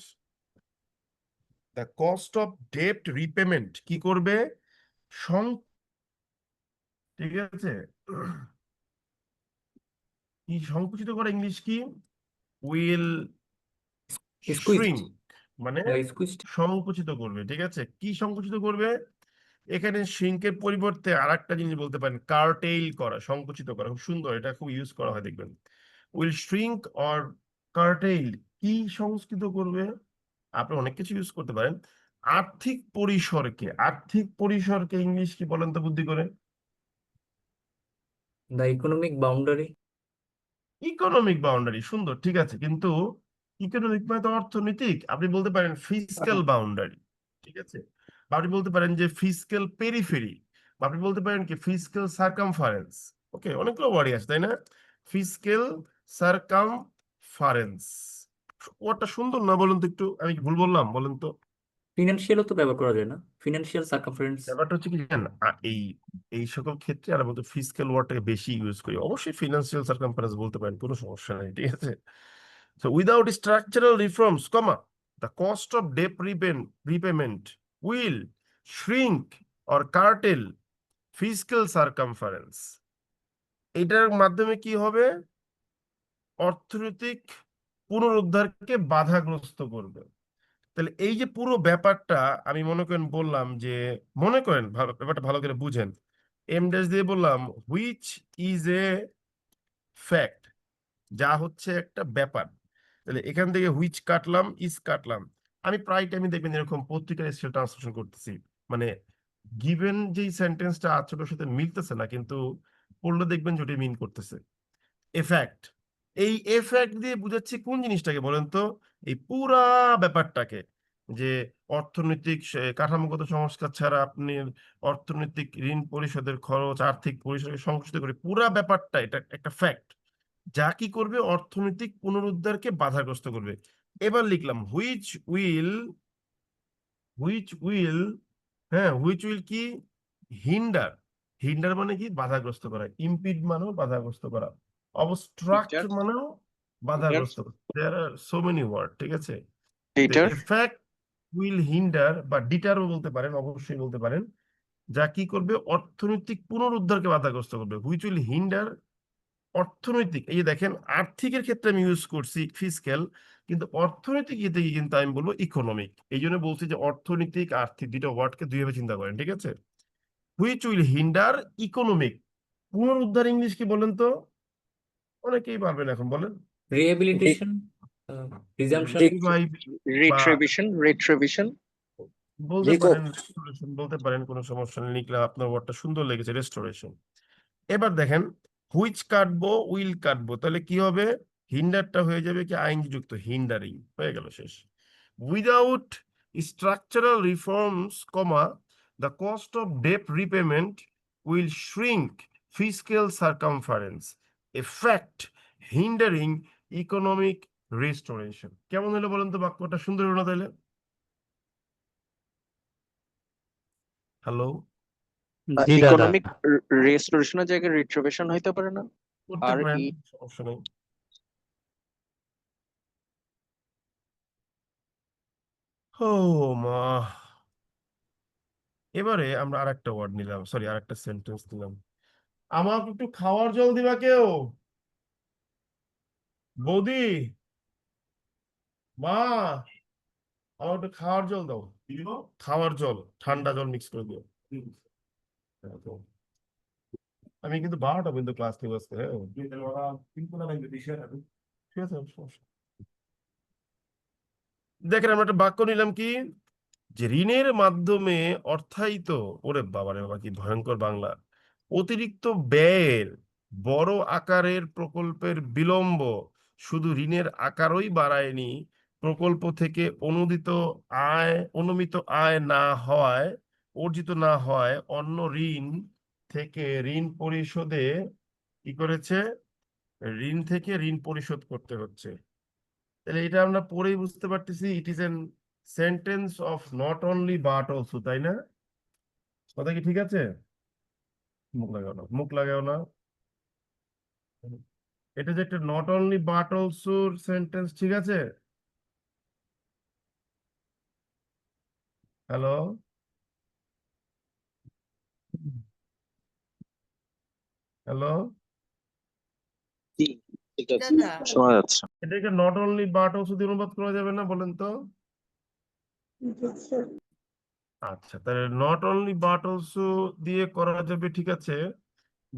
the cost of ডেপ্ট রিপেমেন্ট কি করবে, ঠিক আছে, কি সংকুচিত করে, ইংলিশ কি, উইল Squeezed. শ্রিঙ্ক, মানে Squeezed. সংকুচিত করবে, ঠিক আছে। কি সংকুচিত করবে, এখানে শ্রিঙ্কের পরিবর্তে আর একটা জিনিস বলতে পারেন, কার্টেইল করা, সংকুচিত করা, খুব সুন্দর, এটা খুব ইউজ করা হয় দেখবেন। উইল শ্রিঙ্ক অর কার্টেইল, কি সংস্কৃত করবে, আপনি অনেক কিছু ইউজ করতে পারেন। আর্থিক পরিসরকে ইংলিশ কি বলেন তো বুদ্ধি করে? The economic boundary. Economic boundary, সুন্দর, ঠিক আছে। কিন্তু ইকোনমিক মানে তো অর্থনৈতিক, আপনি বলতে পারেন ফিসক্যাল বাউন্ডারি, ঠিক আছে। বা আপনি বলতে পারেন যে ফিসক্যাল পেরিফেরি, বা আপনি বলতে পারেন কি ফিসক্যাল সার্কামফারেন্স। ওকে, অনেকগুলো ওয়ার্ডই আছে, তাই না? ফিসক্যাল সার্কামফারেন্স, ওয়ার্ডটা সুন্দর না, বলুন তো একটু, আমি কি ভুল বললাম বলেন তো? ফিনান্সিয়ালও তো ব্যবহার করা যায় না, ফিনান্সিয়াল সার্কামফারেন্স। ব্যাপারটা হচ্ছে কি জানেন, এই এই সকল ক্ষেত্রে আমরা বলতে ফিসক্যাল ওয়ার্ডটাকে বেশি ইউজ করি। অবশ্যই ফিনান্সিয়াল সার্কামফারেন্স বলতে পারেন, কোনো সমস্যা নেই, ঠিক আছে। So without structural reforms, the cost of debt repayment will shrink or curtail fiscal circumference. এটার মাধ্যমে কি হবে, অর্থনৈতিক পুনরুদ্ধারকে বাধাগ্রস্ত করবে। তাহলে এই যে পুরো ব্যাপারটা আমি মনে করেন বললাম যে, মনে করেন ব্যাপারটা ভালো করে বুঝেন, এম ড্যাশ দিয়ে বললাম হুইচ ইজ এ ফ্যাক্ট, যা হচ্ছে একটা ব্যাপার। তাহলে এখান থেকে হুইচ কাটলাম, ইজ কাটলাম। আমি প্রায় টাইমে দেখবেন এরকম পত্রিকার স্টাইল ট্রান্সলেশন করতেছি, মানে গিভেন যেই সেন্টেন্সটা আছে ওটার সাথে মিলতেছে না, কিন্তু পড়লে দেখবেন যে ওটা মিন করতেছে। এফ্যাক্ট, এই এফ্যাক্ট দিয়ে বুঝাচ্ছি কোন জিনিসটাকে বলেন তো, এই পুরা ব্যাপারটাকে, যে অর্থনৈতিক কাঠামোগত সংস্কার ছাড়া আপনি অর্থনৈতিক ঋণ পরিশোধের খরচ আর্থিক পরিসরকে সংকুচিত করে, পুরা ব্যাপারটা এটা একটা ফ্যাক্ট, যা কি করবে, অর্থনৈতিক পুনরুদ্ধারকে বাধাগ্রস্ত করবে। এবার লিখলাম হুইচ উইল কি, হিন্ডার। হিন্ডার মানে কি, বাধাগ্রস্ত করা। ইম্পিড মানেও বাধাগ্রস্ত করা। Abstract Deter. মানেও বাধাগ্রস্ত করা। দেয়ার আর সো মেনি ওয়ার্ড, ঠিক আছে। Deter. এফেক্ট উইল হিন্ডার বা ডিটারও বলতে পারেন, অবশ্যই বলতে পারেন, যা কি করবে, অর্থনৈতিক পুনরুদ্ধারকে বাধাগ্রস্ত করবে। হুইচ উইল হিন্ডার অর্থনৈতিক, এই যে দেখেন আর্থিকের ক্ষেত্রে আমি ইউজ করছি ফিসক্যাল, কিন্তু অর্থনৈতিক ইয়েতে কিন্তু আমি বলবো ইকোনমিক। এই জন্য বলছি যে অর্থনৈতিক আর্থিক দুইটা ওয়ার্ডকে দুইভাবে চিন্তা করেন, ঠিক আছে। হুইচ উইল হিন্ডার ইকোনমিক পুনরুদ্ধার ইংলিশ কি বলেন তো? অনেকেই পারবেন এখন, বলেন। রিহ্যাবিলিটেশন, রিজাম্পশন, রিভাইভ বা retribution. বলতে রিকো পারেন, রেস্টোরেশন বলতে পারেন, কোনো সমস্যা নেই। লিখলে আপনার ওয়ার্ডটা সুন্দর লেগেছে, রেস্টোরেশন। এবার দেখেন, হুইচ কাটবো, উইল কাটবো, তাহলে কি হবে? হিন্ডারটা হয়ে যাবে কি আইনজি যুক্ত, হিন্ডারিং হয়ে গেল, শেষ। Without structural reforms, comma, the cost of date repayment will shrink fiscal circumference, A fact hindering economic restoration. কেমন হলো বলেন তো? বাক্যটা সুন্দর হলো না তাহলে? হ্যালো, জি দাদা। Economic restoration এর জায়গায় retribution হইতে পারে না? করতে আর পারেন, ই সমস্যা নেই। ও মা, এবারে আমরা আরেকটা ওয়ার্ড নিলাম, সরি আরেকটা সেন্টেন্স নিলাম। আমাকে একটু খাওয়ার জল দিবা কেউ? বৌদি, মা, আমার একটু খাওয়ার জল দাও। খাওয়ার জল, ঠান্ডা জল মিক্স করে দিও। আমি কিন্তু 12টা পর্যন্ত ক্লাস নিব আজকে। হ্যাঁ ঠিক আছে, সমস্যা নেই। দেখেন, আমরা একটা বাক্য নিলাম কি, যে ঋণের মাধ্যমে অর্থায়িত, ওরে বাবারে বাবা কি ভয়ঙ্কর বাংলা, অতিরিক্ত ব্যয়ের বড় আকারের প্রকল্পের বিলম্ব শুধু ঋণের আকারই বাড়ায়নি, প্রকল্প থেকে অনুমিত আয় না হওয়ায়, অর্জিত না হয় অন্য ঋণ থেকে ঋণ পরিশোধে কি করেছে, ঋণ থেকে ঋণ পরিশোধ করতে হচ্ছে। তাহলে এটা আমরা পড়েই বুঝতে পারতেছি, it is an sentence of not only but also, তাই না? কথা কি ঠিক আছে? মুখ লাগাও না, মুখ লাগাও না। এটা যে একটা not only but also sentence, ঠিক আছে? হ্যালো, হ্যালো, ঠিক আছে। দাদা শোনা যাচ্ছে। এটাকে নট অনলি বাট অলসো দিয়ে অনুবাদ করা যাবে না, বলেন তো? আচ্ছা, তাহলে নট অনলি বাট অলসো দিয়ে করা যাবে, ঠিক আছে।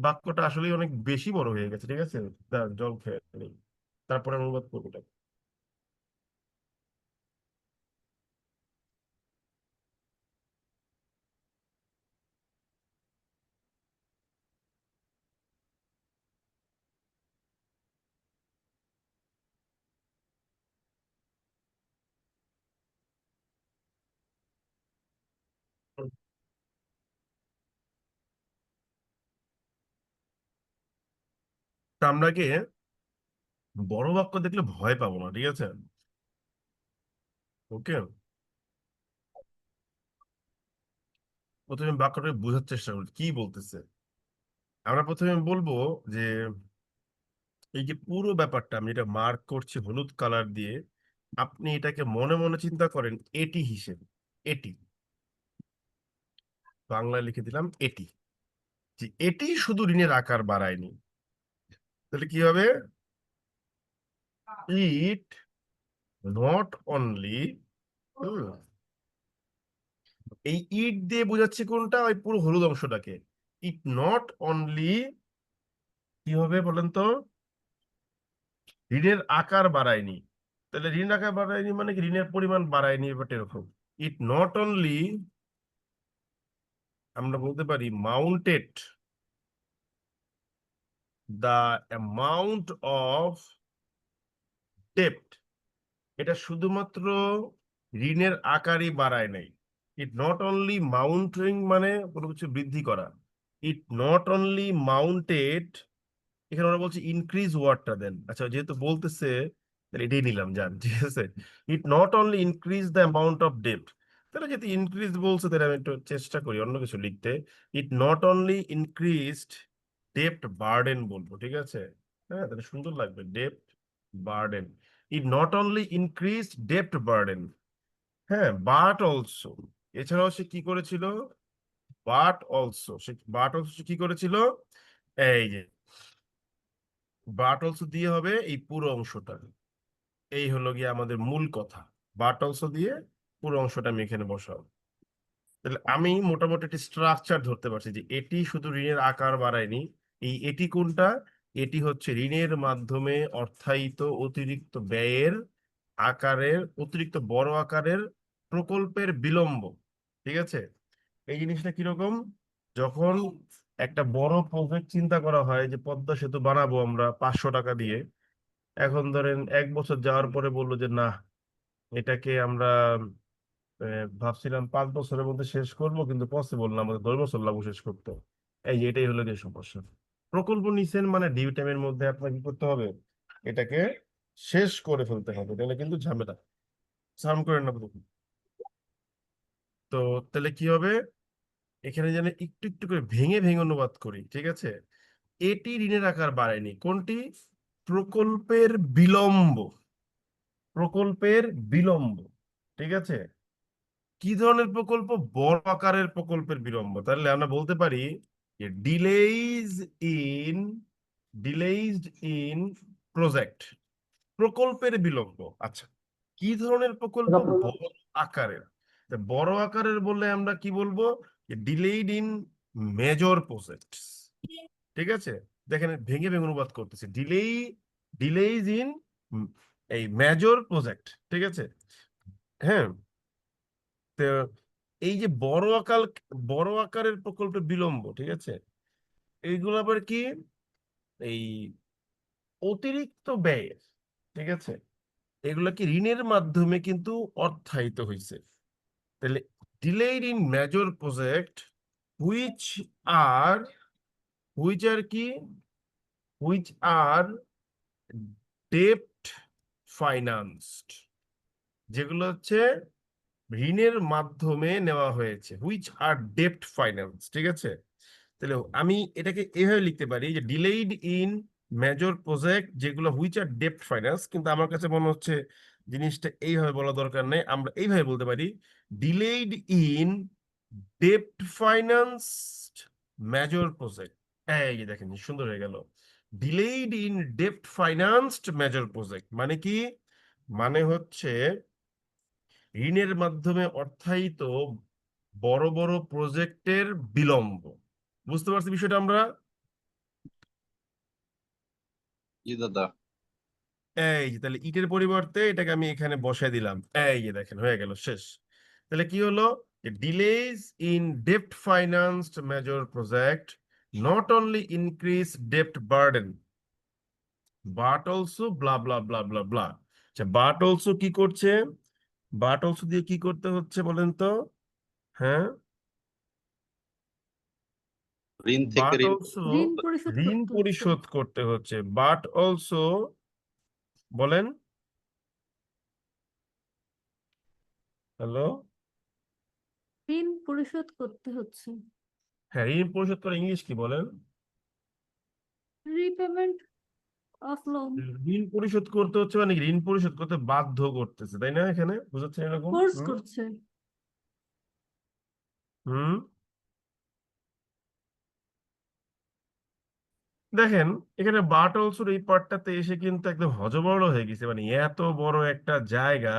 বাক্যটা আসলে অনেক বেশি বড় হয়ে গেছে, ঠিক আছে। জল খেয়ে নিই, তারপরে অনুবাদ করবো এটা। তা আমরা কি বড় বাক্য দেখলে ভয় পাবো না, ঠিক আছে? ওকে, প্রথমে বাক্যটা বোঝার চেষ্টা করি কি বলতেছে। আমরা প্রথমে বলবো যে এই যে পুরো ব্যাপারটা আমি এটা মার্ক করছি হলুদ কালার দিয়ে, আপনি এটাকে মনে মনে চিন্তা করেন এটি হিসেবে। এটি বাংলায় লিখে দিলাম এটি, যে এটি শুধু ঋণের আকার বাড়ায়নি। তাহলে কি হবে? ইট নট অনলি, এই ইট দিয়ে বোঝাচ্ছি কোনটা, ওই পুরো হলুদ অংশটাকে। ইট নট অনলি কি হবে বলেন তো? ঋণের আকার বাড়ায়নি। তাহলে ঋণ আকার বাড়ায়নি মানে কি, ঋণের পরিমাণ বাড়ায়নি, ব্যাপারটা এরকম। ইট নট অনলি, আমরা বলতে পারি মাউন্টেড দ্য অ্যামাউন্ট অফ ডেপ্ট, এটা শুধুমাত্র ঋণের আকারই বাড়ায় নাই। ইট নট অনলি মাউন্টিং মানে কোনো কিছু বৃদ্ধি করা। ইট নট অনলি মাউন্টেড, এখানে ওরা বলছে ইনক্রিজ ওয়ার্ডটা দেন, আচ্ছা যেহেতু বলতেছে তাহলে এটাই নিলাম, জান, ঠিক আছে। It not only increase the amount of ডেপ্ট, তাহলে যেহেতু ইনক্রিজ বলছে তাহলে আমি একটু চেষ্টা করি অন্য কিছু লিখতে। ইট নট অনলি ইনক্রিজড ডেপ্ট বার্ডেন বলবো, ঠিক আছে। হ্যাঁ, তাহলে সুন্দর লাগবে, ডেপ্ট burden. It not only increased ডেপ্ট বার্ডেন, হ্যাঁ, বাট অলসো, এছাড়াও সে কি করেছিল, বাট অলসো কি করেছিল, এই যে বাট অলসো দিয়ে হবে এই পুরো অংশটা। এই হলো গিয়ে আমাদের মূল কথা, বাট অলসো দিয়ে পুরো অংশটা আমি এখানে বসাবো। তাহলে আমি মোটামুটি একটি স্ট্রাকচার ধরতে পারছি যে এটি শুধু ঋণের আকার বাড়ায়নি, এটি কোনটা? এটি হচ্ছে ঋণের মাধ্যমে অর্থায়িত অতিরিক্ত ব্যয়ের আকারের, অতিরিক্ত বড় আকারের প্রকল্পের বিলম্ব। ঠিক আছে, এই জিনিসটা কিরকম? যখন একটা বড় প্রজেক্ট চিন্তা করা হয় যে পদ্মা সেতু বানাবো আমরা 500 টাকা দিয়ে, এখন ধরেন 1 বছর যাওয়ার পরে বললো যে না, এটাকে আমরা ভাবছিলাম 5 বছরের মধ্যে শেষ করব, কিন্তু পসিবল না, আমাদের 10 বছর লাগবে শেষ করতে। এই যে এটাই হলো যে সমস্যা। প্রকল্প নিছেন মানে ডিউ টাইমের মধ্যে আপনাকে কি করতে হবে? এটাকে শেষ করে ফেলতে হবে, তাহলে কিন্তু ঝামেলা। সাউন্ড করেন না প্রথম। তো তাহলে কি হবে? এখানে যেন একটু একটু করে ভেঙে ভেঙে অনুবাদ করি, ঠিক আছে? এটি ঋণের আকার বাড়ায়নি। কোনটি? প্রকল্পের বিলম্ব। প্রকল্পের বিলম্ব, ঠিক আছে? কি ধরনের প্রকল্প? বড় আকারের প্রকল্পের বিলম্ব। তাহলে আমরা বলতে পারি যে ডিলেইজ ইন প্রজেক্ট, প্রকল্পের বিলম্ব। আচ্ছা, কি ধরনের প্রকল্প? বড় আকারের। তা বড় আকারের বললে আমরা কি বলবো? Delayed in major project. ঠিক আছে, দেখেন ভেঙে ভেঙে অনুবাদ করতেছে। ডিলেইজ ইন এই মেজর প্রজেক্ট, ঠিক আছে? হ্যাঁ, তো এই যে বড় আকারের প্রকল্পের বিলম্ব, ঠিক আছে, এইগুলো আবার কি? এই অতিরিক্ত ব্যয়, ঠিক আছে, এগুলা কি ঋণের মাধ্যমে কিন্তু অর্থায়িত হয়েছে। তাহলে delayed in major project which are কি হুইচ আর ডেপ্ট ফাইন্যান্সড, যেগুলো হচ্ছে ঋণের মাধ্যমে নেওয়া হয়েছে, হুইচ আর ডেপ্ট ফাইন্যান্স। ঠিক আছে, তাহলে আমি এটাকে এভাবে লিখতে পারি যে ডিলেইড ইন মেজর প্রজেক্ট যেগুলো হুইচ আর ডেপ্ট ফাইন্যান্স, কিন্তু আমার কাছে মনে হচ্ছে জিনিসটা এইভাবে বলা দরকার নেই, আমরা এইভাবে বলতে পারি ডিলেইড ইন ডেপ্ট ফাইন্যান্স মেজর প্রজেক্ট। এই যে দেখেন সুন্দর হয়ে গেল, ডিলেইড ইন ডেপ্ট ফাইন্যান্সড মেজর প্রজেক্ট। মানে কি? মানে হচ্ছে ঋণের মাধ্যমে অর্থায়িত বড় বড় প্রজেক্টের বিলম্ব। বুঝতে পারছি বিষয়টা আমরা? জি দাদা। এই যে তাহলে ইটের পরিবর্তে এটাকে আমি এখানে বসায় দিলাম, এই যে দেখেন হয়ে গেল শেষ। তাহলে কি হলো? ডিলেজ ইন ডেপ্ট financed major project not only increase ডেপ্ট burden but also ব্লা ব্লা ব্লা ব্লা ব্লা। আচ্ছা, বাট অলসো কি করছে? বাট অলসো দিয়ে কি করতে হচ্ছে বলেন তো? হ্যাঁ, ঋণ থেকে বাট ঋণ অলসো ঋণ পরিশোধ ঋণ করতে হচ্ছে। পরিশোধ করতে হচ্ছে। বাট অলসো বলেন, হ্যালো, ঋণ পরিশোধ করতে হচ্ছে। হ্যাঁ, ঋণ পরিশোধ করে ইংলিশ কি বলেন? Repayment of loan. ঋণ পরিশোধ করতে হচ্ছে মানে কি? ঋণ পরিশোধ করতে বাধ্য করতেছে, তাই না? এখানে বুঝাচ্ছে এরকম। ফোর্স হুম করছে। হুম। দেখেন এখানে বাট অলসোর এই পার্টটাতে এসে কিন্তু একদম হযবরল হয়ে গেছে, মানে এত বড় একটা জায়গা,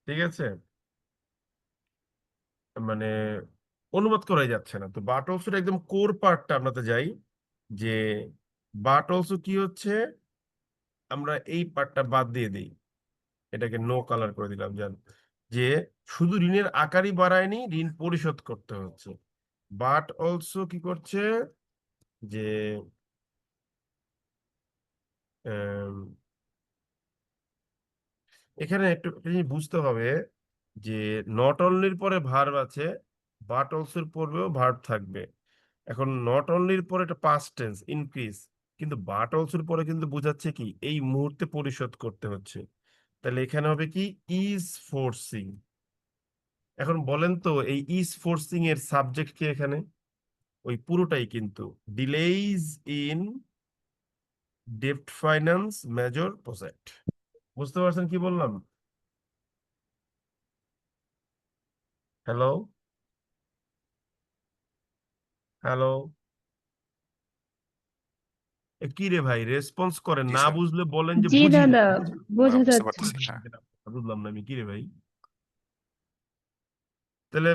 ঠিক আছে, মানে অনুবাদ করাই যাচ্ছে না। তো বাট অলসোর একদম কোর পার্টটা আপনাতে যাই, যে বাট অলসো কি হচ্ছে, আমরা এই পার্টটা বাদ দিয়ে দিই, এটাকে নো কালার করে দিলাম, জান, যে শুধু ঋণের আকারই বাড়ায়নি, ঋণ পরিশোধ করতে হচ্ছে। বাট অলসো কি করছে? যে আম, এখানে একটু একটা জিনিস বুঝতে হবে যে নট অনলির পরে ভার্ব আছে, বাট অলসোর পরেও ভার্ব থাকবে। এখন নট অনলির পরে এটা পাস্ট টেন্স ইনক্রিজ, কিন্তু বাট অলসোর পরে কিন্তু বোঝাচ্ছে কি এই মুহূর্তে পরিশোধ করতে হচ্ছে। তাহলে এখানে হবে কি ইজ ফোর্সিং। এখন বলেন তো এই ইজ ফোর্সিং এর সাবজেক্ট কি এখানে? ওই পুরোটাই কিন্তু ডিলেইজ ইন ডেপ্ট ফাইন্যান্স মেজর প্রজেক্ট। বুঝতে পারছেন কি বললাম? হ্যালো, হ্যালো, কি রে ভাই, রেসপন্স করেন জি না, স্যার। বুঝলে বলেন যে জি বুঝি না। দাদা, বোঝা বুঝতে যাচ্ছে। পারতেছি হ্যাঁ। বুঝলাম না আমি, কি রে ভাই? তাহলে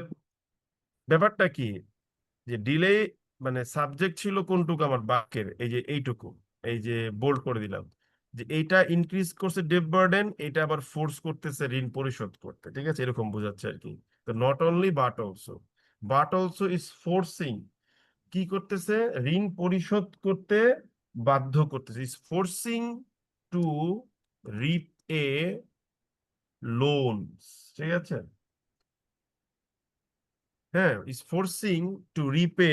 ব্যাপারটা কি যে মানে সাবজেক্ট ছিল কোনটুকু আমার বাক্যের, এই যে এইটুকু, এই যে বোল্ড করে দিলাম, যে এইটা ইনক্রিজ করছে ডেট বার্ডেন, এটা আবার ফোর্স করতেছে ঋণ পরিশোধ করতে, ঠিক আছে, এরকম বোঝাচ্ছে আর কি। তো not only but also is forcing, কি করতেছে, ঋণ পরিশোধ করতে বাধ্য করতেছে, is forcing to repay loans, ঠিক আছে, হ্যাঁ, is forcing to repay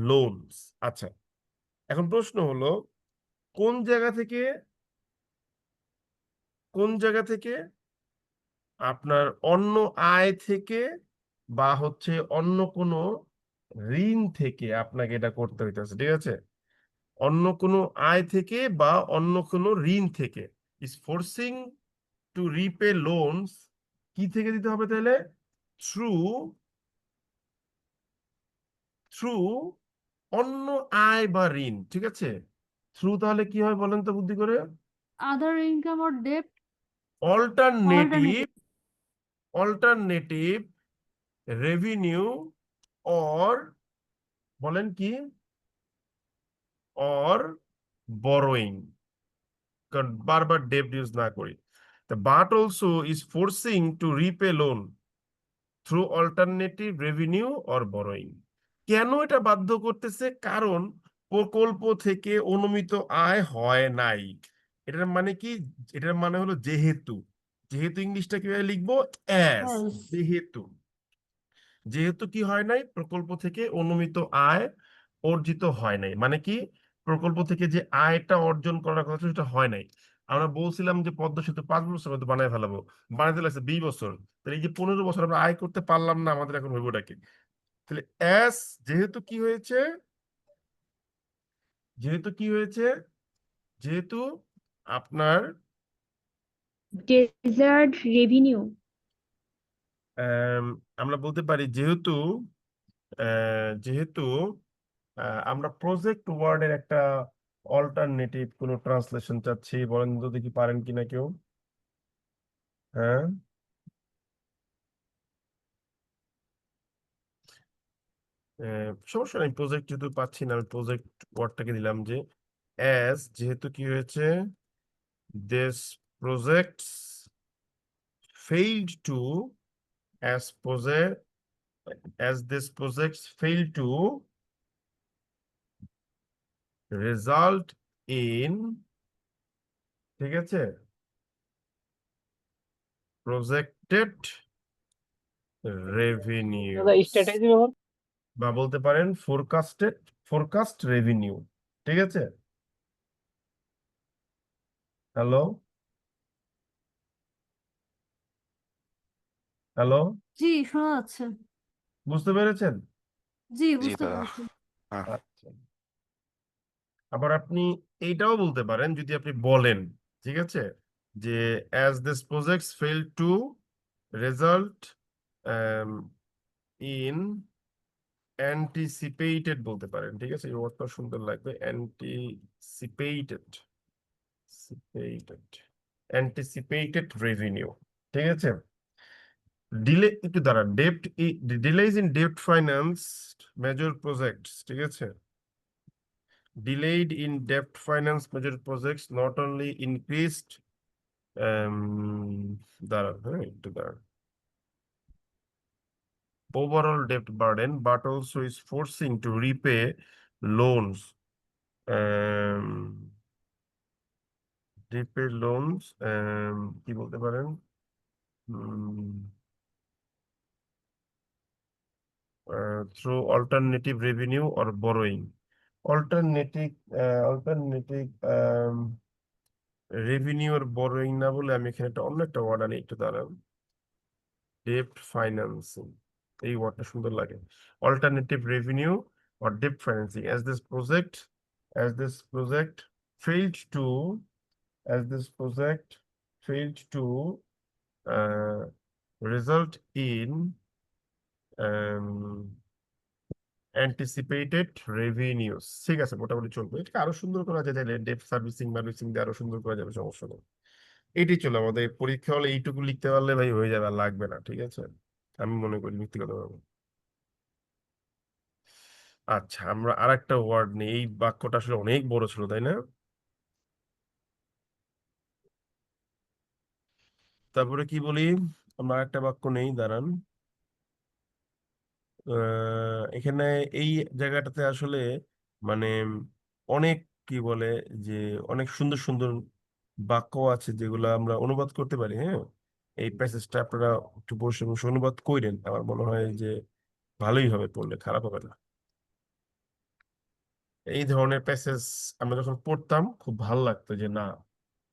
loans. আচ্ছা, এখন প্রশ্ন হলো কোন জায়গা থেকে, কোন জায়গা থেকে আপনার অন্য আয় থেকে বা হচ্ছে অন্য কোনো ঋণ থেকে আপনাকে এটা করতে হইতেছে, ঠিক আছে, অন্য কোনো আয় থেকে বা অন্য কোনো ঋণ থেকে, is forcing to repay loans, কি থেকে দিতে হবে তাহলে, থ্রু থ্রু অন্য আয় বা ঋণ, ঠিক আছে, থ্রু তাহলে কি হয় বলেন তো বুদ্ধি করে, other income or debt alternative alternative revenue or, বলেন কি, অর বরোয়িং, কারণ বারবার ডেব্ট ইউজ না করি, but also is forcing to repay loan through alternative revenue or borrowing. কেন এটা বাধ্য করতেছে, কারণ প্রকল্প থেকে অনুমিত আয় হয় নাই। এটার মানে কি, এটার মানে হলো যেহেতু, যেহেতু ইংলিশটা কিভাবে লিখবো, অ্যাজ, else যেহেতু, যেহেতু কি হয় নাই, প্রকল্প থেকে অনুমিত আয় অর্জিত হয় নাই, মানে কি, প্রকল্প থেকে যে আয়টা অর্জন করার কথা ছিল সেটা হয় নাই। আমরা বলছিলাম যে পদ্মা সেতু 5 বছর মধ্যে বানায় ফেলাবো, বানাইতে লাগছে 20 বছর, তাহলে এই যে 15 বছর আমরা আয় করতে পারলাম না, আমাদের এখন হইবটা কি, তাহলে অ্যাস, যেহেতু কি হয়েছে, যেহেতু কি হয়েছে, যেহেতু আপনার desired revenue আমরা বলতে পারি যেহেতু যেহেতু আমরা প্রজেক্ট ওয়ার্ডের একটা অল্টারনেটিভ কোনো ট্রান্সলেশন চাচ্ছি, বলেন তো দেখি পারেন কিনা কেউ, হ্যাঁ, সমস্যা নেই, প্রজেক্ট যেহেতু পাচ্ছি না, আমি প্রজেক্ট ওয়ার্ডটাকে দিলাম যে অ্যাজ, যেহেতু কি হয়েছে, this projects failed to, as project, as this projects failed to result in, ঠিক আছে, projected revenues, স্ট্র্যাটেজি ব্যবহার বা বলতে পারেন ফোরকাস্ট রেভিনিউ, ঠিক আছে, হ্যালো, হ্যালো, জি শোনা যাচ্ছে, বুঝতে পেরেছেন? জি জি বুঝতে দাদা। পেরেছি। হ্যাঁ। আচ্ছা, আবার আপনি এইটাও বলতে পারেন যদি আপনি বলেন, ঠিক আছে, যে as this projects fail to result in anticipated, বলতে পারেন, ঠিক আছে, এই ওয়ার্ডটা সুন্দর লাগবে, anticipated revenue, ঠিক আছে, ডিলে, একটু দাঁড়ান, ডিলেজ ইন ডেপ্ট ফাইন্যান্স মেজর প্রজেক্টস, ঠিক আছে, delayed in debt finance major projects not only increased the overall debt burden but also is forcing to repay loans, um, কি বলতে পারেন, through alternative revenue or borrowing, alternative revenue আর borrowing না বলে আমি এখানে একটা অন্য একটা ওয়ার্ড আনি, একটু দাঁড়ান, ডেপ্ট ফাইন্যান্সিং, এই ওয়ার্ডটা সুন্দর লাগে, alternative revenue or debt financing as this project failed to as this project failed to uh, result in um, anticipated revenues, ঠিক আছে, মোটামুটি চলবে, এটা আরো সুন্দর করা যায়, চাইলে ডেপ্ট সার্ভিসিং মার্ভিসিং দিয়ে আরো সুন্দর করা যাবে, সমস্যা নেই, এটাই চলো, আমাদের পরীক্ষা হলে এইটুকু লিখতে পারলে ভাই হয়ে যাবে, আর লাগবে না, ঠিক আছে, আমি মনে করি, মিথ্যে কথা বলবো। আচ্ছা, আমরা আরেকটা ওয়ার্ড নিই। এই বাক্যটা আসলে অনেক বড় ছিল, তাই না? তারপরে কি বলি, আমরা একটা বাক্য নেই, দাঁড়ান। এখানে এই জায়গাটাতে আসলে মানে অনেক কি বলে যে অনেক সুন্দর সুন্দর বাক্য আছে যেগুলো আমরা অনুবাদ করতে পারি। হ্যাঁ, এই প্যাসেজটা আপনারা একটু বসে বসে অনুবাদ করেন, আমার মনে হয় যে ভালোই হবে, পড়লে খারাপ হবে না। এই ধরনের প্যাসেজ আমরা যখন পড়তাম খুব ভালো লাগতো যে না,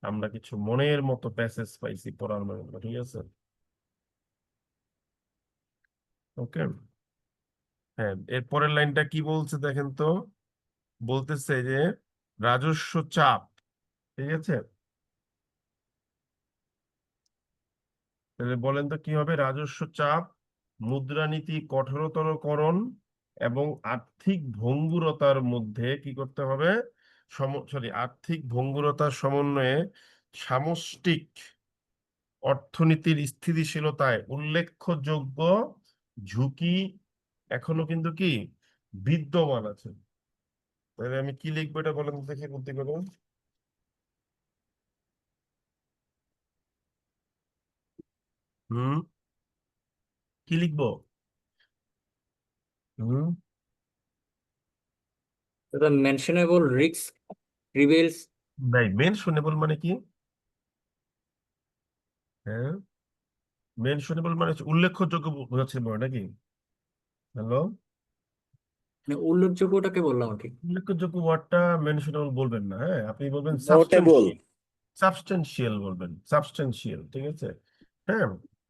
আমরা কিছু মনের মতো প্যাসেজ পাইছি পড়ার মতো। ঠিক আছে, ওকে। হ্যাঁ, এর পরের লাইনটা কি বলছে দেখেন তো। বলতেছে যে রাজস্ব চাপ, ঠিক আছে। তাহলে বলেন তো কি হবে? রাজস্ব চাপ, মুদ্রানীতি কঠোরতরকরণ এবং আর্থিক ভঙ্গুরতার মধ্যে কি করতে হবে? আর্থিক ভঙ্গুরতার সমন্বয়ে সামষ্টিক অর্থনীতির স্থিতিশীলতায় উল্লেখযোগ্য ঝুঁকি এখনো কিন্তু কি বিদ্যমান আছে। তাহলে আমি কি লিখবো এটা বলেন তো দেখি, বুদ্ধি করে। হুম, কি লিখবো? হুম, The mentionable risk prevails. নাই, মেনশনেবল মানে কি? হ্যাঁ, মেনশনেবল মানে হচ্ছে উল্লেখযোগ্য বোঝাচ্ছে মনে, নাকি? হ্যালো, মানে উল্লেখযোগ্যটাকে বললাম আর কি। উল্লেখযোগ্য ওয়ার্ডটা মেনশনেবল বলবেন না, হ্যাঁ, আপনি বলবেন নোটেবল। সাবস্টেন্সিয়াল। সাবস্টেন্সিয়াল বলবেন, সাবস্টেন্সিয়াল, ঠিক আছে। হ্যাঁ,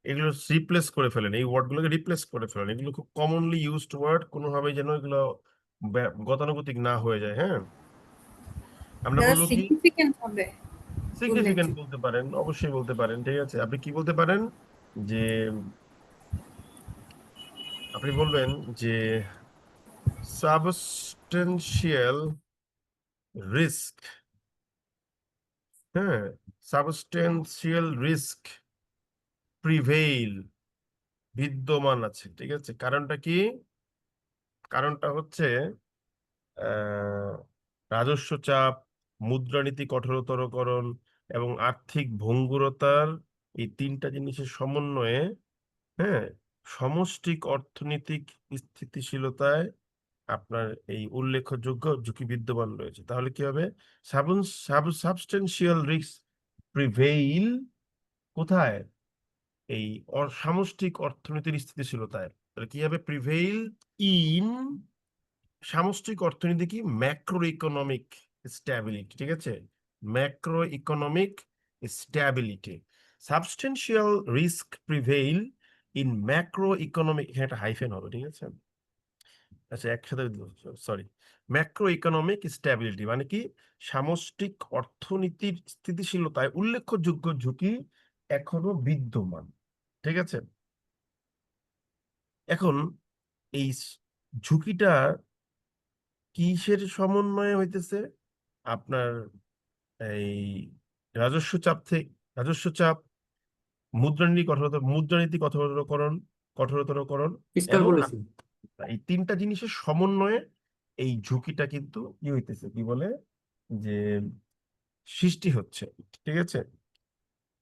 এগুলো রিপ্লেস করে ফেলেন, এই ওয়ার্ডগুলোকে রিপ্লেস করে ফেলেন। এগুলো খুব কমনলি ইউজড ওয়ার্ড, কোনোভাবে যেন এগুলো গতানুগতিক না হয়ে যায়। হ্যাঁ, আমরা যারা বলবো কি, সিগনিফিকেন্ট হবে সিগনিফিকেন্ট উল্লেখযোগ্য। বলতে পারেন, অবশ্যই বলতে পারেন, ঠিক আছে। আপনি কি বলতে পারেন যে, আপনি বলবেন যে সাবস্টেন্সিয়াল রিস্ক। হ্যাঁ, সাবস্টেন্সিয়াল রিস্ক প্রিভেইল, বিদ্যমান আছে, ঠিক আছে। কারণটা কি? কারণটা হচ্ছে আহ রাজস্ব চাপ, মুদ্রানীতি কঠোরতরকরণ এবং আর্থিক ভঙ্গুরতার এই তিনটা জিনিসের সমন্বয়ে, হ্যাঁ, সমষ্টিক অর্থনৈতিক স্থিতিশীলতায় আপনার এই উল্লেখযোগ্য ঝুঁকি বিদ্যমান রয়েছে। তাহলে কি হবে? সাবস্টেন্সিয়াল রিস্ক প্রিভেইল কোথায়? এই সামষ্টিক অর্থনীতির স্থিতিশীলতায়। তাহলে কি হবে? প্রিভেইল ইন সামষ্টিক অর্থনীতি কি? ম্যাক্রো ইকোনমিক স্ট্যাবিলিটি, ঠিক আছে। Macro economic stability. Substantial risk prevail in macro economic, এখানে একটা হাইফেন হবে, ঠিক আছে। আচ্ছা, একসাথে, সরি, ম্যাক্রো ইকোনমিক স্ট্যাবিলিটি মানে কি? সামষ্টিক অর্থনীতির স্থিতিশীলতায় উল্লেখযোগ্য ঝুঁকি এখনো বিদ্যমান, ঠিক আছে। এখন এই ঝুঁকিটা কিসের সমন্বয়ে হইতেছে? আপনার এই রাজস্ব চাপ থেকে, রাজস্ব চাপ, মুদ্রানীতি কঠোরতরকরণ ফিসকাল এবং পলিসি। এই তিনটা জিনিসের সমন্বয়ে এই ঝুঁকিটা কিন্তু কি হইতেছে, কি বলে যে সৃষ্টি হচ্ছে, ঠিক আছে।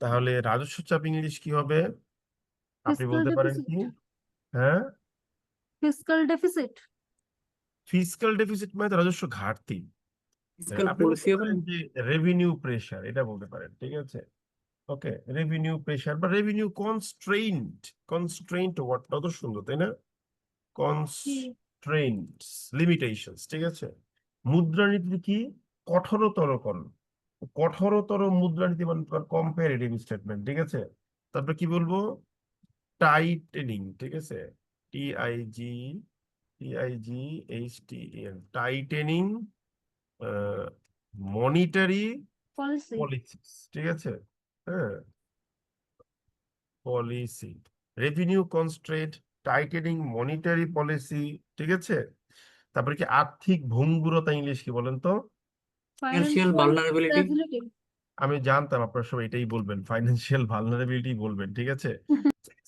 তাহলে রাজস্ব চাপ ইংলিশ কি হবে? আপনি ফিসকাল বলতে পারেন ডেফিসিট। কি? হ্যাঁ, ফিসকাল ডেফিসিট। ফিসকাল ডেফিসিট মানে তো রাজস্ব ঘাটতি। ফিসকাল আপনি বলতে পলিসি হবে পারেন না? যে রেভিনিউ প্রেশার, এটা বলতে পারেন, ঠিক আছে। ওকে, রেভিনিউ প্রেশার বা রেভিনিউ কনস্ট্রেইন্ট। কনস্ট্রেইন্ট ওয়ার্ডটাও তো সুন্দর, তাই না? কনস্ট্রেইন্টস, লিমিটেশনস, ঠিক আছে। মুদ্রানীতি কি? কঠোরতরকরণ। কঠোরতর মুদ্রানীতি মানে কম্পারেটিভ স্টেটমেন্ট, ঠিক আছে। তারপরে কি বলবো? টাইটেনিং, ঠিক আছে। TIG, TIGHTEN, tightening monetary policy. Policies, ঠিক আছে। হ্যাঁ, policy, revenue constraint, tightening monetary policy, ঠিক আছে। তারপরে কি আর্থিক ভঙ্গুরতা ইংলিশ কি বলেন তো? Financial financial vulnerability. স্টেবিলিটি। আমি জানতাম আপনার সব এটাই বলবেন, ফাইন্যান্সিয়াল ভালনারেবিলিটি বলবেন, ঠিক আছে।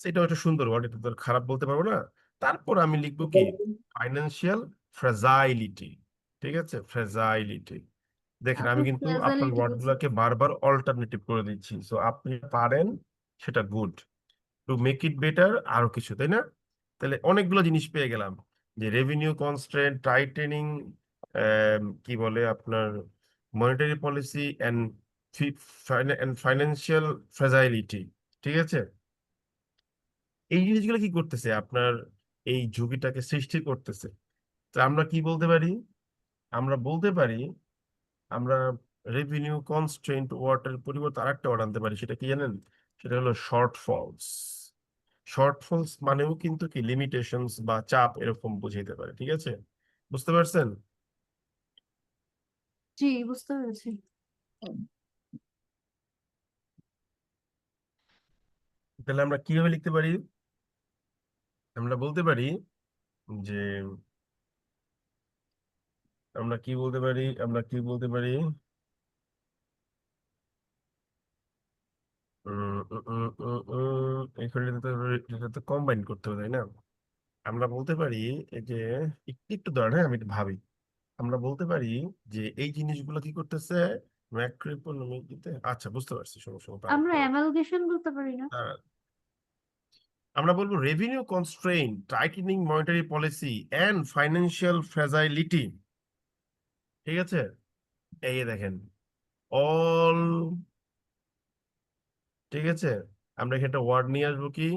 সেটা একটা সুন্দর ওয়ার্ড, এটা তো আর খারাপ বলতে পারবো না। তারপর আমি লিখবো কি? ফাইন্যান্সিয়াল ফ্রেজাইলিটি, ঠিক আছে, ফ্রেজাইলিটি। দেখেন আমি আপনি কিন্তু আপনার ফ্রেজালিটি ওয়ার্ড বলছেন। গুলাকে বারবার অল্টারনেটিভ করে দিচ্ছি, সো আপনি পারেন সেটা good. To make it better আরো কিছু, তাই না? তাহলে অনেকগুলো জিনিস পেয়ে গেলাম, যে রেভিনিউ কনস্ট্রেন্ট, টাইটেনিং, কি বলে আপনার monetary policy and financial fragility, ঠিক আছে? এই জিনিসগুলো কি করতেছে, আপনার এই ঝুঁকিটাকে সৃষ্টি করতেছে। তো আমরা কি বলতে পারি? আমরা বলতে পারি, আমরা রেভিনিউ কনস্ট্রেন্ট ওয়ার্ডের পরিবর্তে আরেকটা ওয়ার্ড আনতে পারি, সেটা কি জানেন? সেটা হলো শর্টফলস। শর্টফলস মানেও কিন্তু কি লিমিটেশনস বা চাপ এরকম বুঝাইতে পারে, ঠিক আছে? বুঝতে পারছেন? জি, বুঝতে পেরেছি। তাহলে আমরা কিভাবে লিখতে পারি? আমরা বলতে পারি যে, আমরা কি বলতে পারি, আমরা কি বলতে পারি, এখানে এটা তো কম্বাইন করতে হবে, তাই না? আমরা বলতে পারি এই যে, একটু একটু দাঁড়ান, হ্যাঁ, আমি একটু ভাবি। আমরা বলতে পারি যে এই জিনিসগুলো কি করতেছে, ম্যাক্রো ইকোনমিতে, আচ্ছা বুঝতে পারছি, সমস্যা নেই, আমরা অ্যামালগেশন বলতে পারি না? আমরা বলবো revenue constrain, tightening monetary policy and financial fragility, ঠিক আছে? এই যে দেখেন, অল, ঠিক আছে? আমরা এখানে একটা ওয়ার্ড নিয়ে আসবো, কি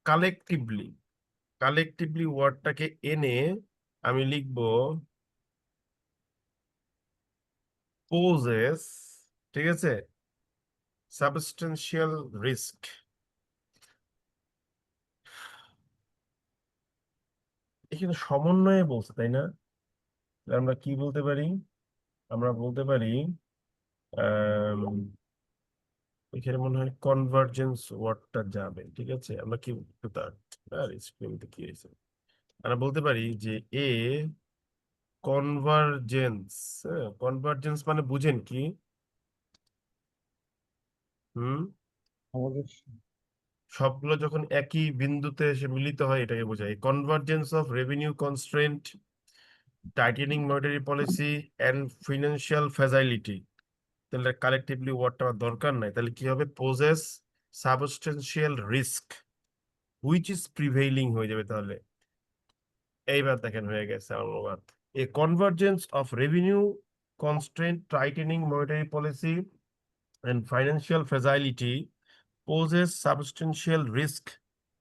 কালেকটিভলি। কালেকটিভলি ওয়ার্ডটাকে এনে আমি লিখবো পোজেস, ঠিক আছে, সাবস্টেন্সিয়াল রিস্ক। এখানে সমন্বয়ে বলছে, তাই না? তাহলে আমরা কি বলতে পারি? আমরা বলতে পারি আহ এখানে মনে হয় কনভার্জেন্স ওয়ার্ডটা যাবে, ঠিক আছে? আমরা কি তার আর স্ক্রিনতে কি হয়েছে, আমরা বলতে পারি যে এ কনভার্জেন্স। হ্যাঁ, কনভার্জেন্স মানে বুঝেন কি? হুম, আমাদের সবগুলো যখন একই বিন্দুতে এসে মিলিত হয় এটাকে বোঝায়। Convergence of revenue constraint, tightening monetary policy and financial fragility. তাহলে কালেকটিভলি ওয়ার্ডটা আমার দরকার নাই, তাহলে কি হবে? Poses substantial risk which is prevailing হয়ে যাবে তাহলে। এইবার দেখেন হয়ে গেছে আমার অনুবাদ। A convergence of revenue constraint, tightening monetary policy and financial fragility poses substantial risk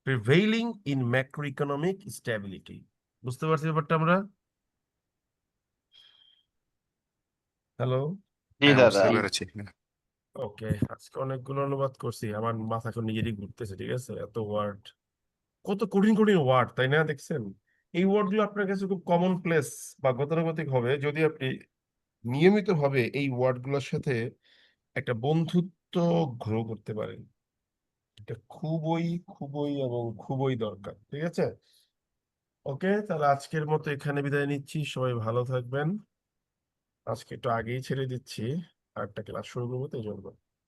prevailing in macroeconomic stability. বুঝতে পারছি ব্যাপারটা আমরা? হ্যালো, জি হ্যাঁ, দাদা। বুঝতে পেরেছি। ওকে, আজকে অনেকগুলো অনুবাদ করছি, আমার মাথা এখন নিজেরই ঘুরতেছে, ঠিক আছে? এত ওয়ার্ড, কত কঠিন কঠিন ওয়ার্ড, তাই না? দেখছেন, এই ওয়ার্ড গুলো আপনার কাছে খুব কমন প্লেস বা গতানুগতিক হবে যদি আপনি নিয়মিত ভাবে এই ওয়ার্ড গুলোর সাথে একটা বন্ধুত্ব গ্রো করতে পারেন। এটা খুবই খুবই এবং খুবই দরকার, ঠিক আছে? ওকে, তাহলে আজকের মতো এখানে বিদায় নিচ্ছি, সবাই ভালো থাকবেন। আজকে একটু আগেই ছেড়ে দিচ্ছি, আরেকটা ক্লাস শুরু করবো তো এই জন্য।